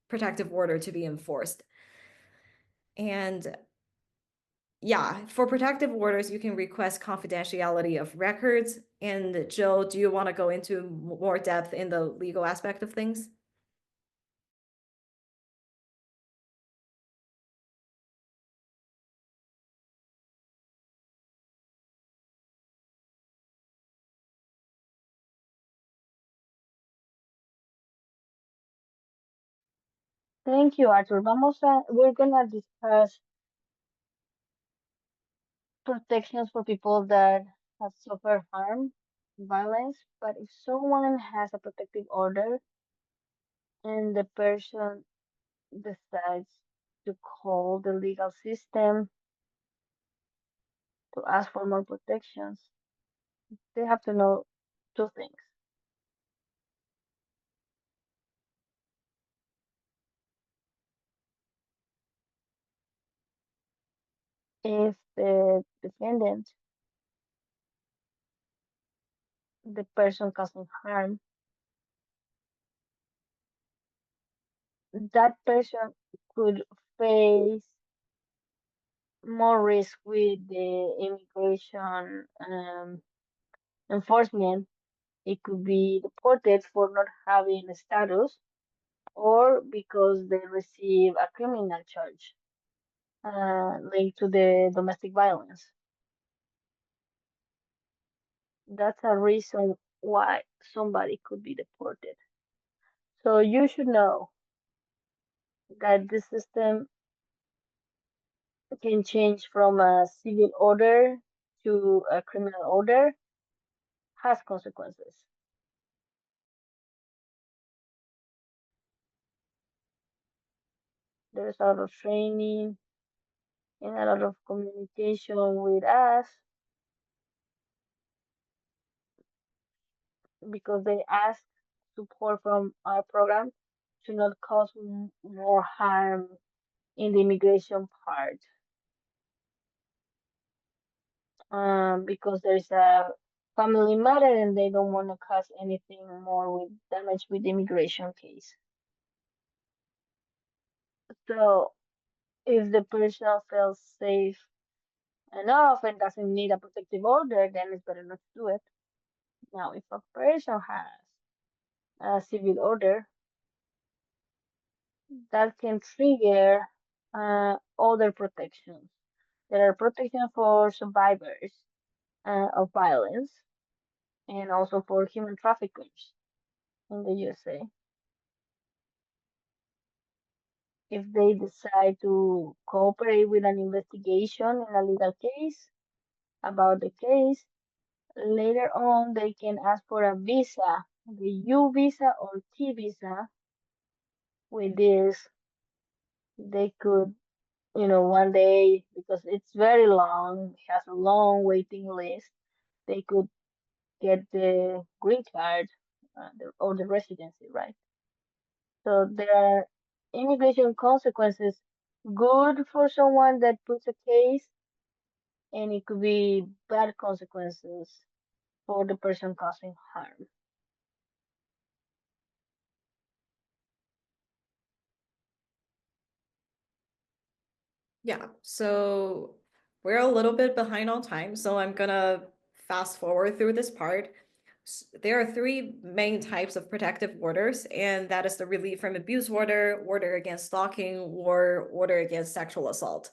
protective order to be enforced. And yeah, for protective orders, you can request confidentiality of records. And Jill, do you want to go into more depth in the legal aspect of things? Thank you, Arthur. We're gonna discuss protections for people that have suffered harm, violence, but if someone has a protective order and the person decides to call the legal system to ask for more protections, they have to know two things. If the defendant, the person causing harm, that person could face more risk with the immigration enforcement. It could be deported for not having a status or because they receive a criminal charge linked to the domestic violence. That's a reason why somebody could be deported. So you should know that the system can change from a civil order to a criminal order, has consequences. There's a lot of training and a lot of communication with us because they ask support from our program to not cause more harm in the immigration part. Because there's a family matter and they don't want to cause anything more with damage with the immigration case. So if the person feels safe enough and doesn't need a protective order, then it's better not to do it. Now, if a person has a civil order, that can trigger other protections. There are protections for survivors of violence and also for human traffickers in the USA. If they decide to cooperate with an investigation in a legal case about the case, later on they can ask for a visa, the U visa or T visa. With this, they could, one day, because it's very long, it has a long waiting list, they could get the green card or the residency, right? So there are immigration consequences good for someone that puts a case, and it could be bad consequences for the person causing harm. Yeah, so we're a little bit behind on time, so I'm gonna fast forward through this part. There are three main types of protective orders, and that is the relief from abuse order, order against stalking, or order against sexual assault.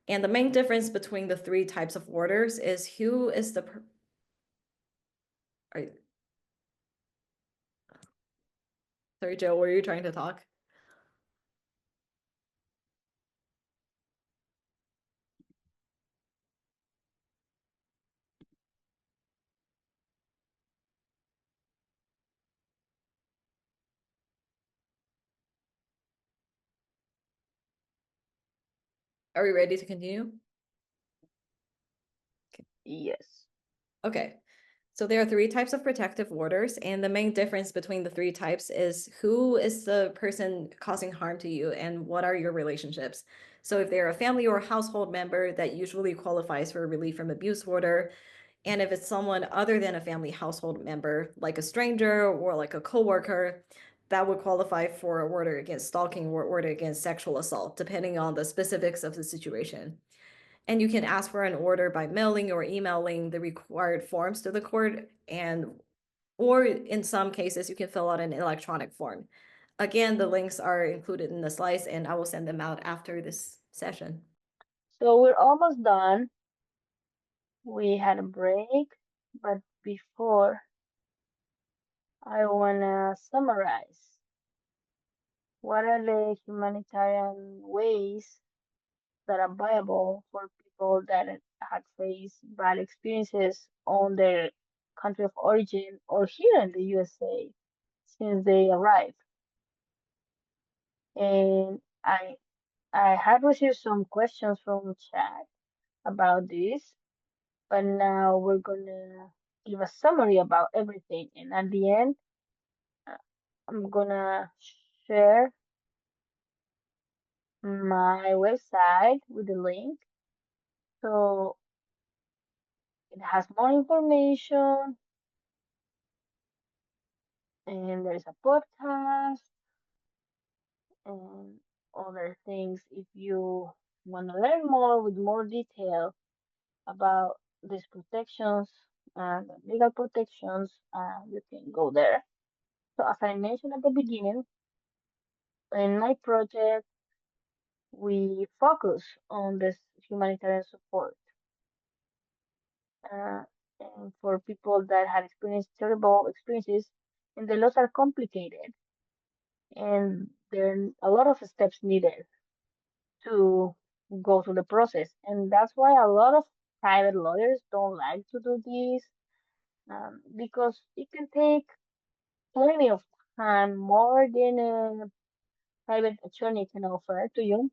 And the main difference between the three types of orders is who is the Sorry, Joe, were you trying to talk? Are we ready to continue? Yes. Okay. So there are three types of protective orders, and the main difference between the three types is who is the person causing harm to you and what are your relationships. So if they're a family or household member, that usually qualifies for relief from abuse order. And if it's someone other than a family household member, like a stranger or like a coworker, that would qualify for a order against stalking or order against sexual assault, depending on the specifics of the situation. And you can ask for an order by mailing or emailing the required forms to the court, or in some cases, you can fill out an electronic form. Again, the links are included in the slides, and I will send them out after this session. So we're almost done. We had a break, but before, I want to summarize what are the humanitarian ways that are viable for people that had faced bad experiences on their country of origin or here in the USA since they arrived. And I had received some questions from chat about this, but now we're gonna give a summary about everything. And at the end, I'm gonna share my website with the link. So it has more information and there's a podcast and other things. If you want to learn more with more detail about these protections and legal protections, you can go there. So as I mentioned at the beginning, in my project, we focus on this humanitarian support. Uh, and for people that have experienced terrible experiences, and the laws are complicated, and there are a lot of steps needed to go through the process. And that's why a lot of private lawyers don't like to do this, because it can take plenty of time, more than a private attorney can offer to you.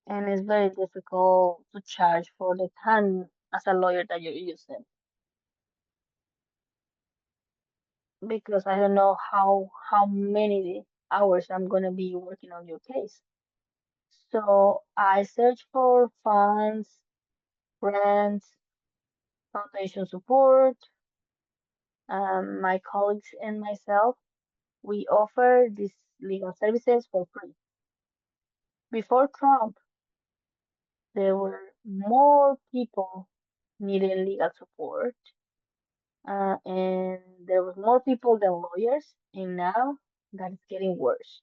And it's very difficult to charge for the time as a lawyer that you're using, because I don't know how many hours I'm gonna be working on your case. So I search for funds, grants, foundation support. My colleagues and myself, we offer these legal services for free. Before Trump, there were more people needing legal support, and there was more people than lawyers, and now that is getting worse.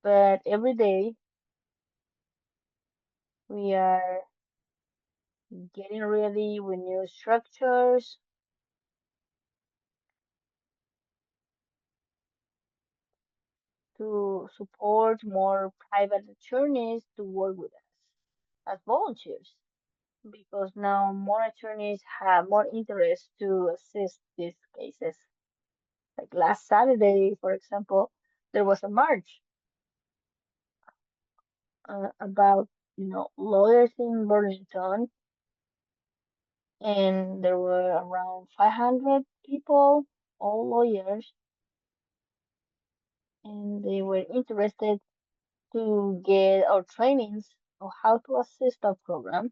But every day we are getting ready with new structures to support more private attorneys to work with us as volunteers, because now more attorneys have more interest to assist these cases. Like last Saturday, for example, there was a march about lawyers in Burlington, and there were around 500 people, all lawyers, and they were interested to get our trainings on how to assist our program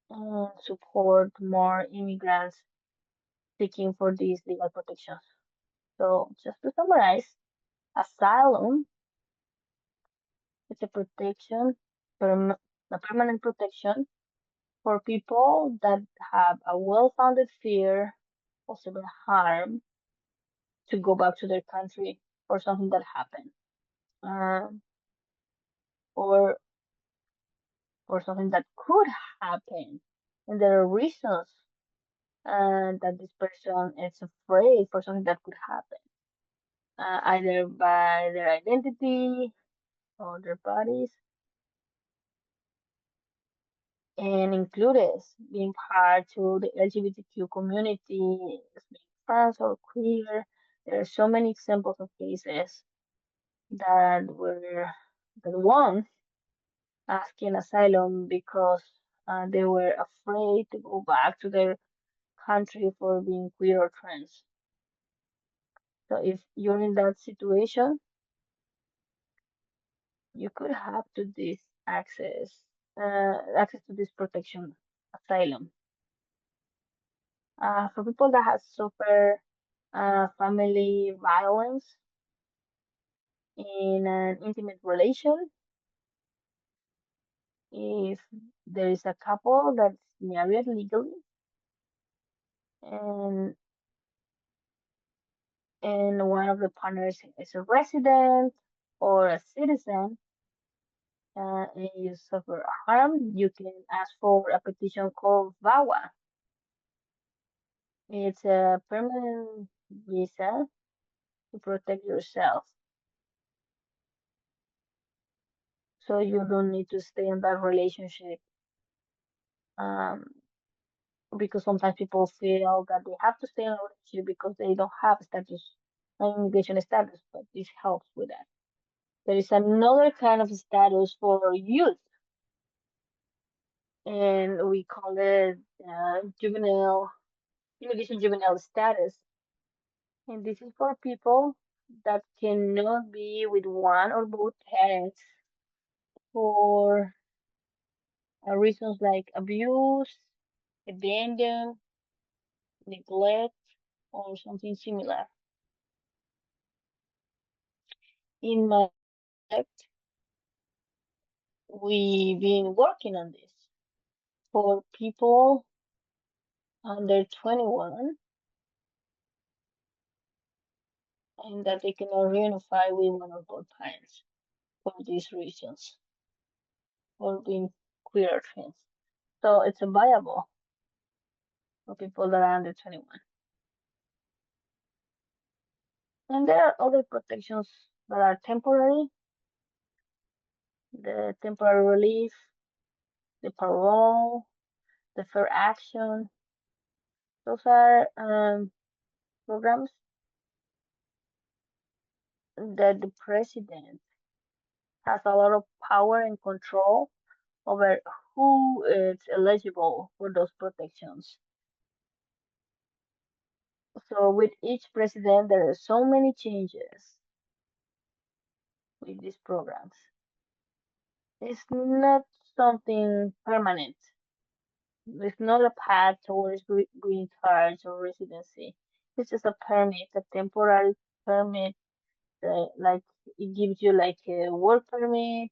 and support more immigrants seeking for these legal protections. So just to summarize, asylum is a protection, a permanent protection for people that have a well-founded fear of severe harm to go back to their country for something that happened, um, or for something that could happen. And there are reasons that this person is afraid for something that could happen, either by their identity or their bodies, and included being part to the LGBTQ community, as being trans or queer. There are so many examples of cases that were that won asking asylum because they were afraid to go back to their country for being queer or trans. So if you're in that situation, you could have to this access to this protection, asylum. For people that have suffered family violence in an intimate relation, if there is a couple that's married legally and one of the partners is a resident or a citizen, and you suffer harm, you can ask for a petition called VAWA. It's a permanent visa to protect yourself, so you don't need to stay in that relationship. Um, because sometimes people feel that they have to stay in a relationship because they don't have status, immigration status, but this helps with that. There is another kind of status for youth, and we call it juvenile immigration juvenile status. And this is for people that cannot be with one or both parents for reasons like abuse, abandon, neglect, or something similar. in my project, we've been working on this for people under 21, and that they cannot reunify with one of their parents for these reasons, or being queer or trans. So it's a viable for people that are under 21. And there are other protections that are temporary, the temporary relief, the parole, the fair action. Those are programs that the president has a lot of power and control over who is eligible for those protections. So with each president, there are so many changes with these programs. It's not something permanent. It's not a path towards green cards or residency. It's just a permit, a temporary permit. Like it gives you like a work permit,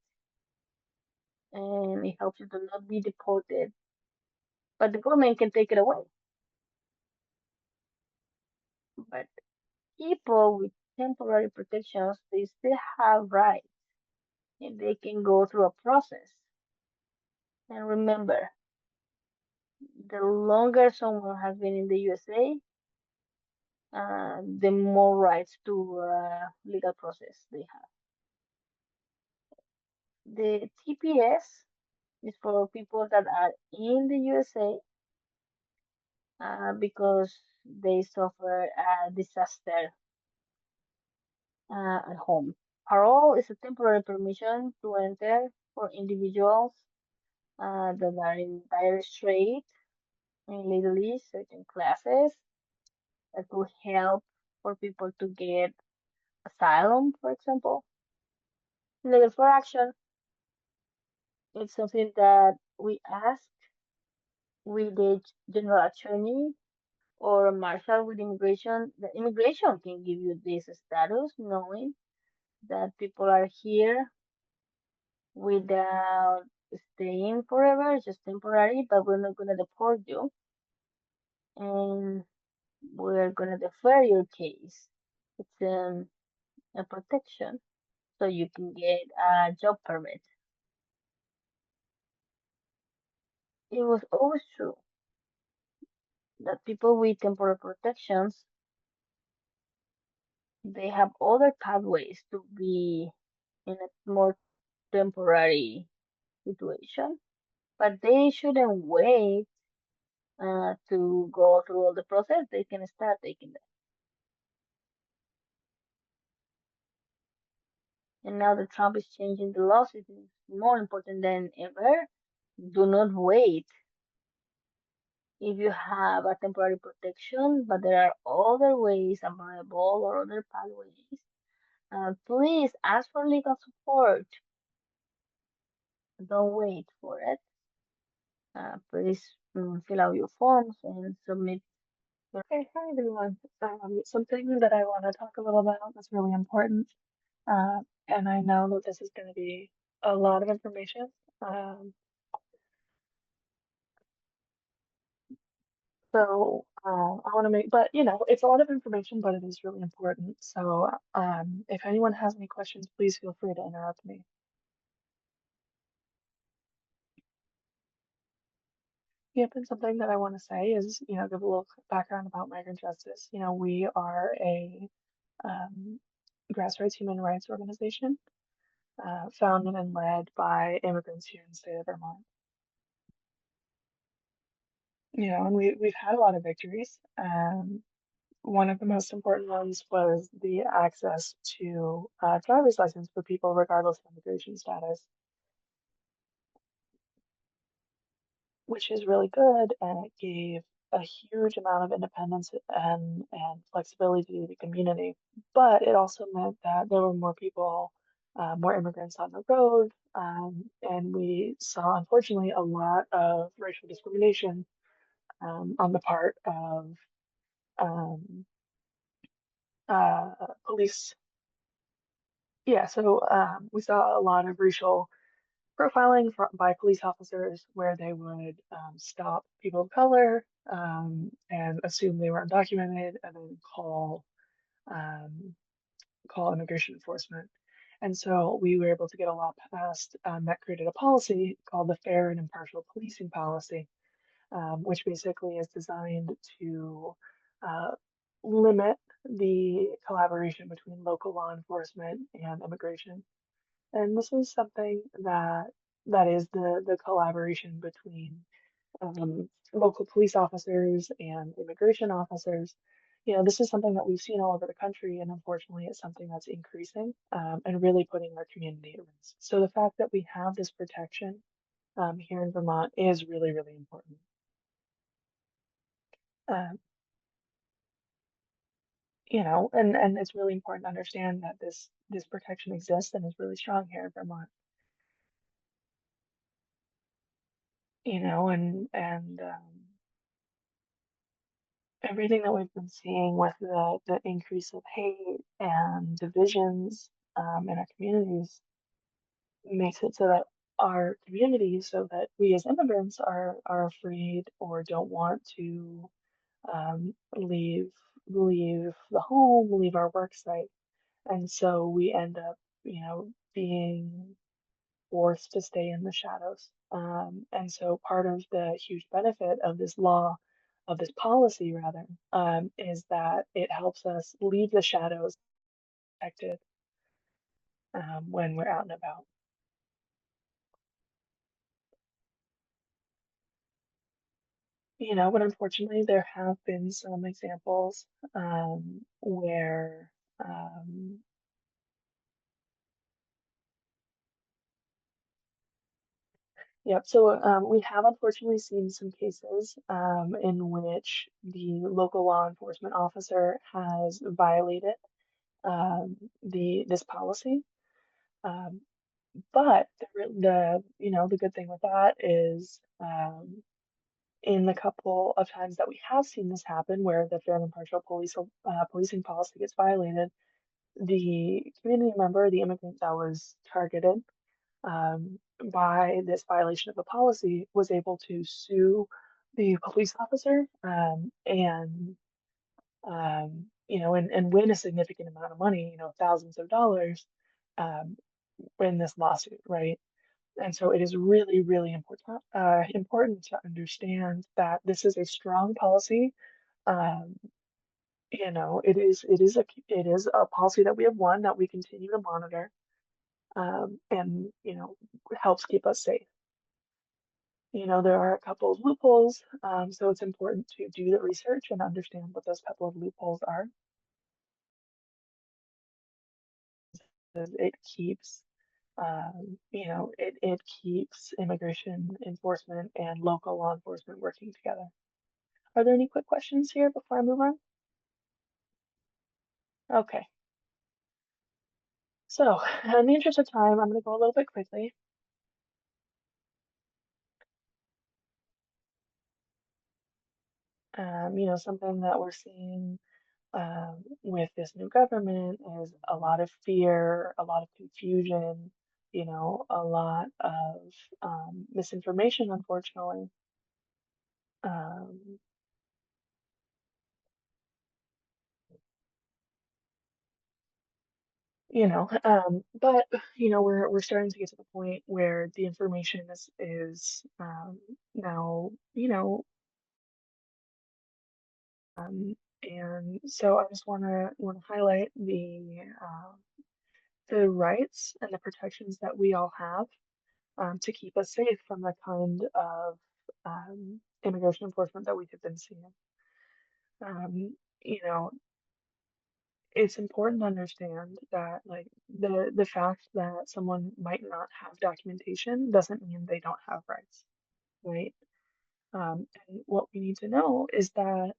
and it helps you to not be deported. But the government can take it away. But people with temporary protections, they still have rights, and they can go through a process. And remember, the longer someone has been in the USA, the more rights to legal process they have. The TPS is for people that are in the USA because they suffer a disaster at home. Parole is a temporary permission to enter for individuals that are in dire straits illegally, certain classes that will help for people to get asylum, for example. Legal for action, it's something that we ask with the general attorney or a marshal with immigration. The immigration can give you this status, knowing that people are here without staying forever, just temporary, but we're not gonna deport you, and we're gonna defer your case. It's a protection, so you can get a job permit. It was always true that people with temporary protections, they have other pathways to be in a more temporary situation, but they shouldn't wait to go through all the process. They can start taking that. And now that Trump is changing the laws, it is more important than ever. Do not wait. If you have a temporary protection, but there are other ways available or other pathways, please ask for legal support. Don't wait for it. Please fill out your forms and submit. Okay, hi everyone. Something that I want to talk a little about that's really important, and I know that this is going to be a lot of information. I want to make, but it's a lot of information, but it is really important. So, if anyone has any questions, please feel free to interrupt me. Yep, and something that I want to say is, give a little background about migrant justice. We are a um, grassroots human rights organization founded and led by immigrants here in the state of Vermont. And we've had a lot of victories. One of the most important ones was the access to driver's license for people regardless of immigration status, which is really good, and it gave a huge amount of independence and flexibility to the community. But it also meant that there were more people, more immigrants on the road, and we saw, unfortunately, a lot of racial discrimination on the part of um, police Yeah, so we saw a lot of racial profiling by police officers where they would stop people of color and assume they were undocumented and then um, call immigration enforcement. And so we were able to get a law passed that created a policy called the Fair and Impartial Policing Policy, which basically is designed to uh, limit the collaboration between local law enforcement and immigration. And this is something that is the collaboration between local police officers and immigration officers. You know, this is something that we've seen all over the country, and unfortunately, it's something that's increasing and really putting our community at risk. So the fact that we have this protection here in Vermont is really, really important. Um, you know, and it's really important to understand that this protection exists and is really strong here in Vermont. You know, and everything that we've been seeing with the increase of hate and divisions in our communities makes it so that our communities, so that we as immigrants are afraid or don't want to leave the home, leave our work site, and so we end up, you know, being forced to stay in the shadows. And so part of the huge benefit of this law, of this policy rather, is that it helps us leave the shadows protected when we're out and about. You know, but unfortunately, there have been some examples where, um, yep, so we have unfortunately seen some cases in which the local law enforcement officer has violated the this policy. Um, but the you know the good thing with that is in the couple of times that we have seen this happen, where the fair and impartial policing policy gets violated, the community member, the immigrant that was targeted by this violation of the policy, was able to sue the police officer you know, and win a significant amount of money, you know, thousands of dollars um, in this lawsuit, right? And so it is really, really important to understand that this is a strong policy. Um, you know, it is a policy that we have won that we continue to monitor, and you know, helps keep us safe. You know, there are a couple of loopholes, so it's important to do the research and understand what those couple of loopholes are. It keeps you know, it keeps immigration enforcement and local law enforcement working together. Are there any quick questions here before I move on? Okay, so in the interest of time, I'm going to go a little bit quickly. You know, something that we're seeing with this new government is a lot of fear, a lot of confusion, you know, a lot of misinformation, unfortunately. Um, you know, but you know, we're starting to get to the point where the information is now, you know, um, and so I just want to highlight the rights and the protections that we all have to keep us safe from the kind of immigration enforcement that we have been seeing. You know, it's important to understand that like the fact that someone might not have documentation doesn't mean they don't have rights, right? And what we need to know is that,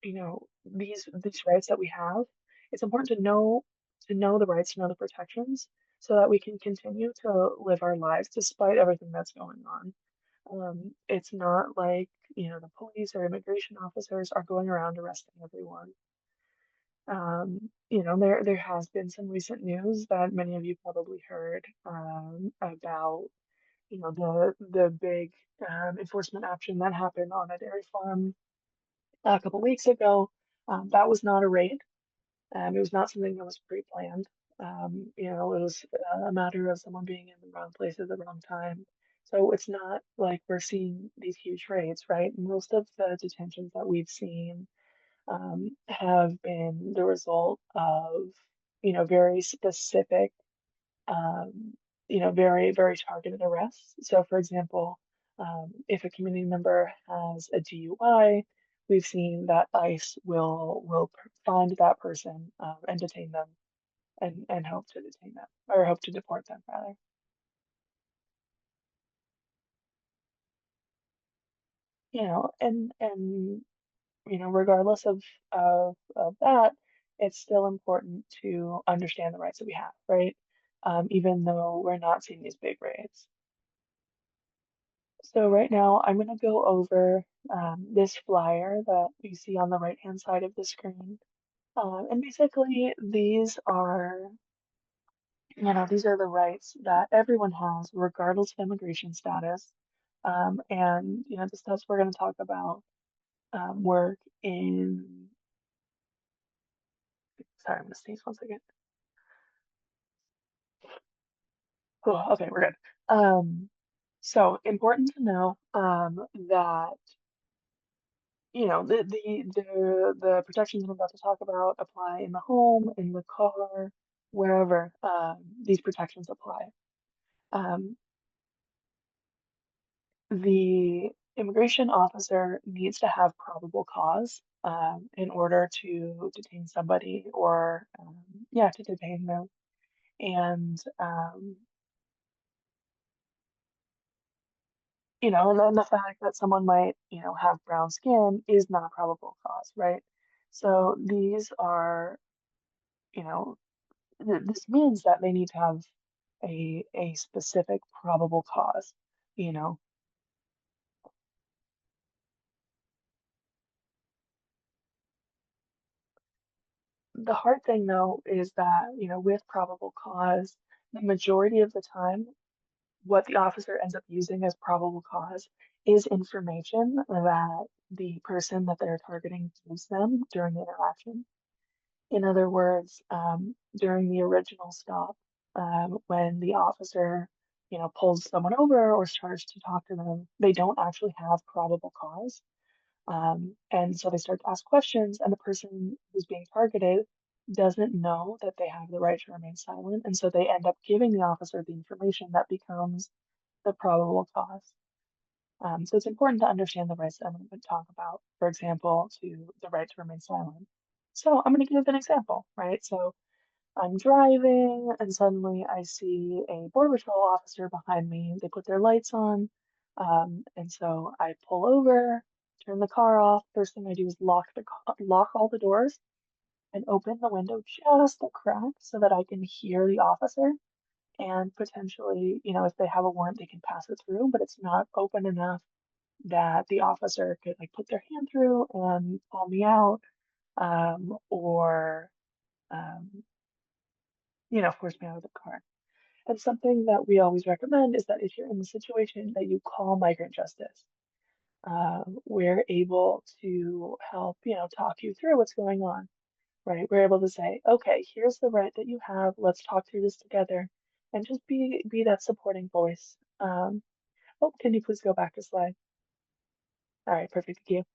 you know, these rights that we have, it's important to know the rights, to know the protections, so that we can continue to live our lives despite everything that's going on. It's not like, you know, the police or immigration officers are going around arresting everyone. there has been some recent news that many of you probably heard about, the big enforcement action that happened on a dairy farm a couple weeks ago. That was not a raid. It was not something that was pre-planned. It was a matter of someone being in the wrong place at the wrong time. So it's not like we're seeing these huge raids, right? Most of the detentions that we've seen have been the result of, very specific, um, very, very targeted arrests. So, for example, if a community member has a DUI, we've seen that ICE will find that person and detain them and hope to detain them or hope to deport them rather. And regardless of that, it's still important to understand the rights that we have, right? Even though we're not seeing these big raids. So right now, I'm going to go over this flyer that you see on the right-hand side of the screen. And basically, these are the rights that everyone has, regardless of immigration status. And the steps we're going to talk about work in. Sorry, I'm going to sneeze 1 second. Oh, okay, we're good. So important to know that the protections I'm about to talk about apply in the home, in the car, wherever these protections apply. Um, the immigration officer needs to have probable cause in order to detain somebody or yeah, to detain them. And then the fact that someone might, have brown skin is not probable cause, right? So these are, you know, this means that they need to have a specific probable cause, you know. The hard thing though is that, with probable cause, the majority of the time, what the officer ends up using as probable cause is information that the person that they're targeting gives them during the interaction. In other words, during the original stop, when the officer, pulls someone over or starts to talk to them, they don't actually have probable cause. And so they start to ask questions, and the person who's being targeted doesn't know that they have the right to remain silent. And so they end up giving the officer the information that becomes the probable cause. So it's important to understand the rights that I'm going to talk about, for example, to the right to remain silent. So I'm going to give an example, right? So I'm driving and suddenly I see a border patrol officer behind me. They put their lights on. And so I pull over, turn the car off. First thing I do is lock all the doors and open the window just a crack so that I can hear the officer and potentially, if they have a warrant, they can pass it through, but it's not open enough that the officer could like put their hand through and call me out, or um, force me out of the car. And something that we always recommend is that if you're in the situation that you call migrant justice. We're able to help, talk you through what's going on, right? We're able to say, okay, here's the right that you have. Let's talk through this together, and just be that supporting voice. Oh, can you please go back a slide? All right, perfect. Thank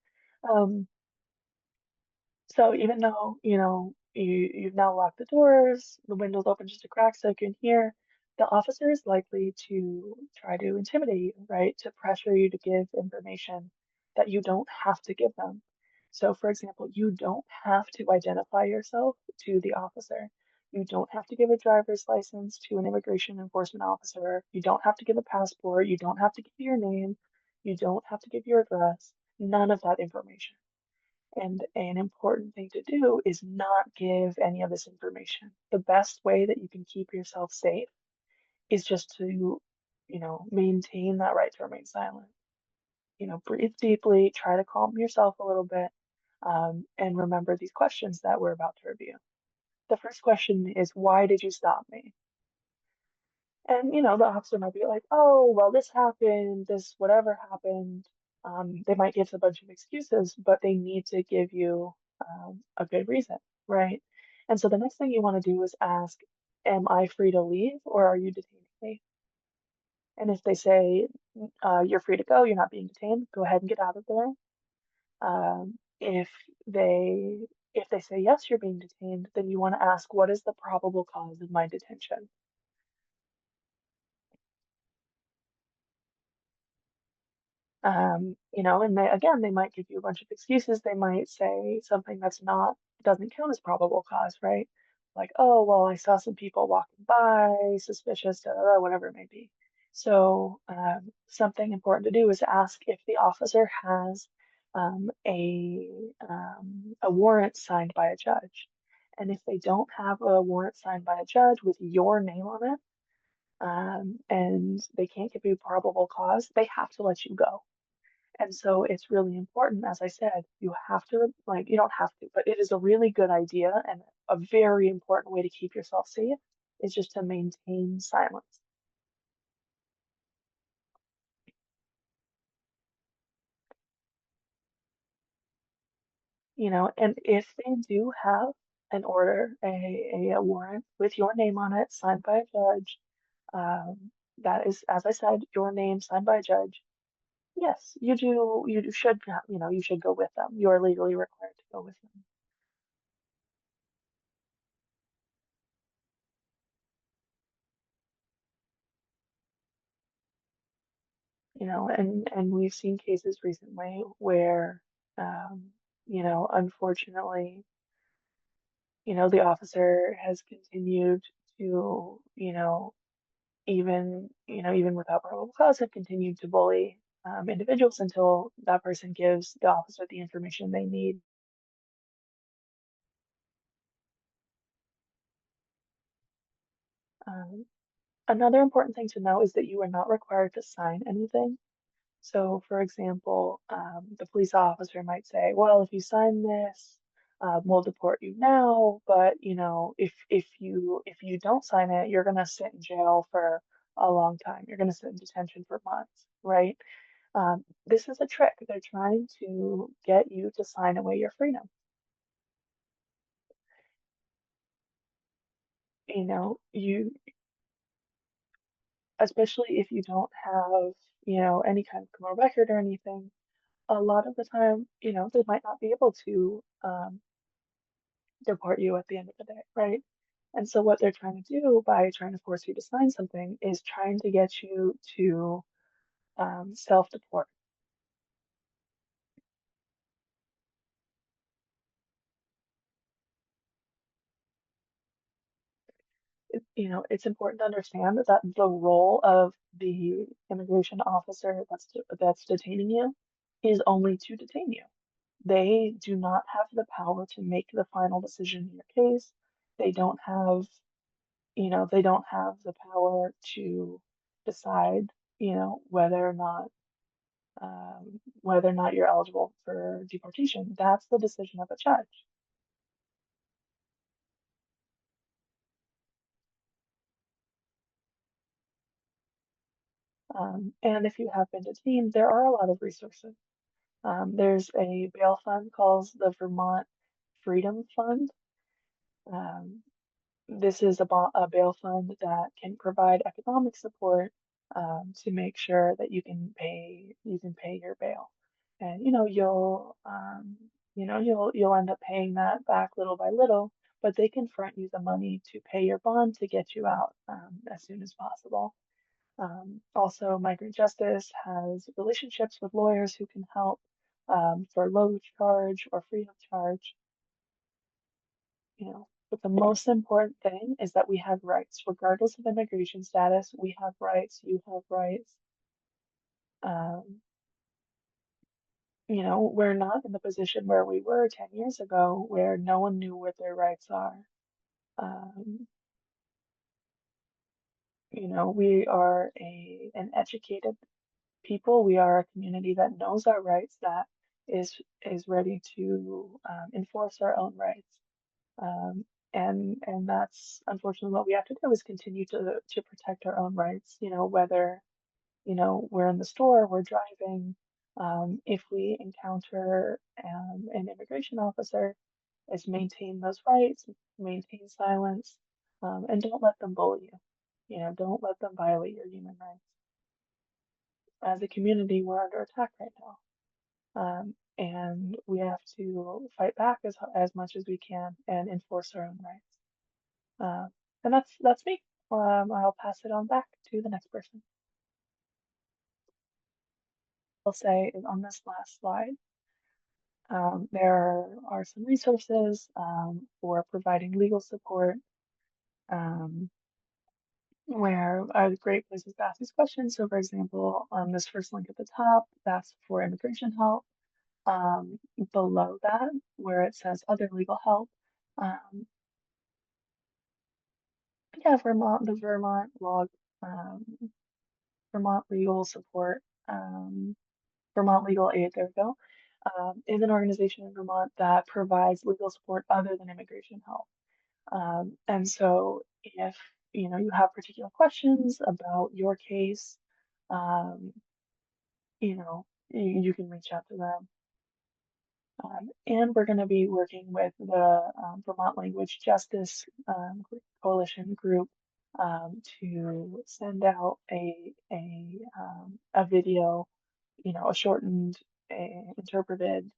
you. So even though, you've now locked the doors, the window's open just a crack so you can hear, the officer is likely to try to intimidate you, right? To pressure you to give information that you don't have to give them. So for example, you don't have to identify yourself to the officer. You don't have to give a driver's license to an immigration enforcement officer. You don't have to give a passport. You don't have to give your name. You don't have to give your address. None of that information. And an important thing to do is not give any of this information. The best way that you can keep yourself safe is just to, maintain that right to remain silent. Breathe deeply, try to calm yourself a little bit, and remember these questions that we're about to review. The first question is, why did you stop me? And, the officer might be like, oh, well, this happened, this whatever happened. They might give a bunch of excuses, but they need to give you a good reason, right? And so the next thing you want to do is ask, am I free to leave or are you detaining me? And if they say, you're free to go, you're not being detained, go ahead and get out of there. If they if they say yes, you're being detained, then you want to ask, what is the probable cause of my detention? And they might give you a bunch of excuses. They might say something doesn't count as probable cause, right? Like, oh, well, I saw some people walking by, suspicious, whatever it may be. So, something important to do is ask if the officer has a warrant signed by a judge. And if they don't have a warrant signed by a judge with your name on it, and they can't give you probable cause, they have to let you go. And so it's really important, as I said, you have to, like, you don't have to, but it is a really good idea and a very important way to keep yourself safe is just to maintain silence. And if they do have an order, a warrant with your name on it, signed by a judge, that is, as I said, your name signed by a judge. Yes, you should, you should go with them. You are legally required to go with them. And we've seen cases recently where, um, unfortunately, the officer has continued to, even without probable cause, have continued to bully individuals until that person gives the officer the information they need. Um, Another important thing to know is that you are not required to sign anything. So, for example, the police officer might say, "Well, if you sign this, we'll deport you now. But if you don't sign it, you're gonna sit in jail for a long time. You're gonna sit in detention for months, right?" This is a trick. They're trying to get you to sign away your freedom. You especially if you don't have any kind of criminal record or anything. A lot of the time, they might not be able to deport you at the end of the day, right? And so what they're trying to do by trying to force you to sign something is trying to get you to self-deport. It's important to understand that the role of the immigration officer that's detaining you is only to detain you. They do not have the power to make the final decision in your case. They don't have, they don't have the power to decide, whether or not you're eligible for deportation. That's the decision of a judge. And if you have been detained, there are a lot of resources. There's a bail fund called the Vermont Freedom Fund. Um, this is a bail fund that can provide economic support to make sure that you can pay your bail, and you'll end up paying that back little by little, but they can front you the money to pay your bond to get you out as soon as possible. Also, Migrant Justice has relationships with lawyers who can help for low charge or free of charge. But the most important thing is that we have rights, regardless of immigration status. We have rights. You have rights. Um, we're not in the position where we were 10 years ago, where no one knew what their rights are. Um, we are an educated people. We are a community that knows our rights, that is ready to enforce our own rights. And that's unfortunately what we have to do is continue to protect our own rights, whether, we're in the store, we're driving, if we encounter an immigration officer, is maintain those rights, maintain silence, and don't let them bully you. Don't let them violate your human rights. As a community, we're under attack right now. And we have to fight back as much as we can and enforce our own rights. And that's me. I'll pass it on back to the next person. I'll say is on this last slide, there are some resources for providing legal support, where are great places to ask these questions. So, for example, on this first link at the top, that's for immigration help. Below that, where it says other legal help, yeah, the Vermont Legal Support, Vermont Legal Aid, there we go, is an organization in Vermont that provides legal support other than immigration help. And so if, you have particular questions about your case, you can reach out to them. And we're going to be working with the Vermont Language Justice Coalition group to send out a video, a shortened, interpreted,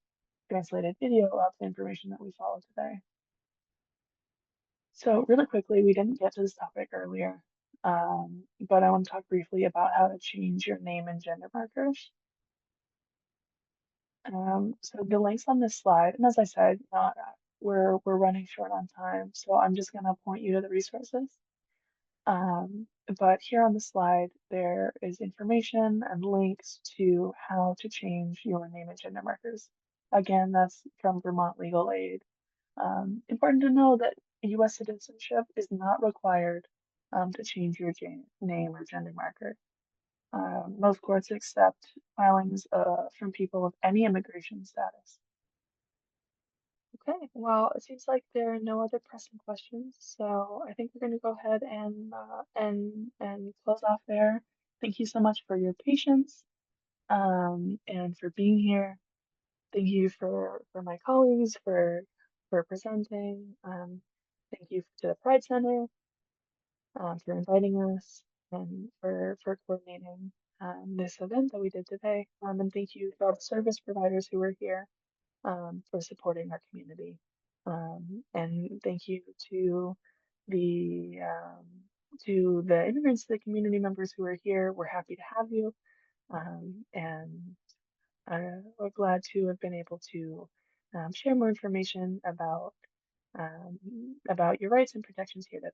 translated video of the information that we follow today. So really quickly, we didn't get to this topic earlier, but I want to talk briefly about how to change your name and gender markers. So the links on this slide, and as I said, we're running short on time, so I'm just gonna point you to the resources. But here on the slide, there is information and links to how to change your name and gender markers. Again, that's from Vermont Legal Aid. Important to know that U.S. citizenship is not required to change your name or gender marker. Most courts accept filings from people of any immigration status. Okay, well, it seems like there are no other pressing questions, so I think we're going to go ahead and close off there. Thank you so much for your patience and for being here. Thank you for my colleagues for presenting. Thank you to the Pride Center for inviting us and for coordinating this event that we did today. And thank you to all the service providers who were here for supporting our community. And thank you to the immigrants, the community members who are here. We're happy to have you, and we're glad to have been able to share more information about your rights and protections here today.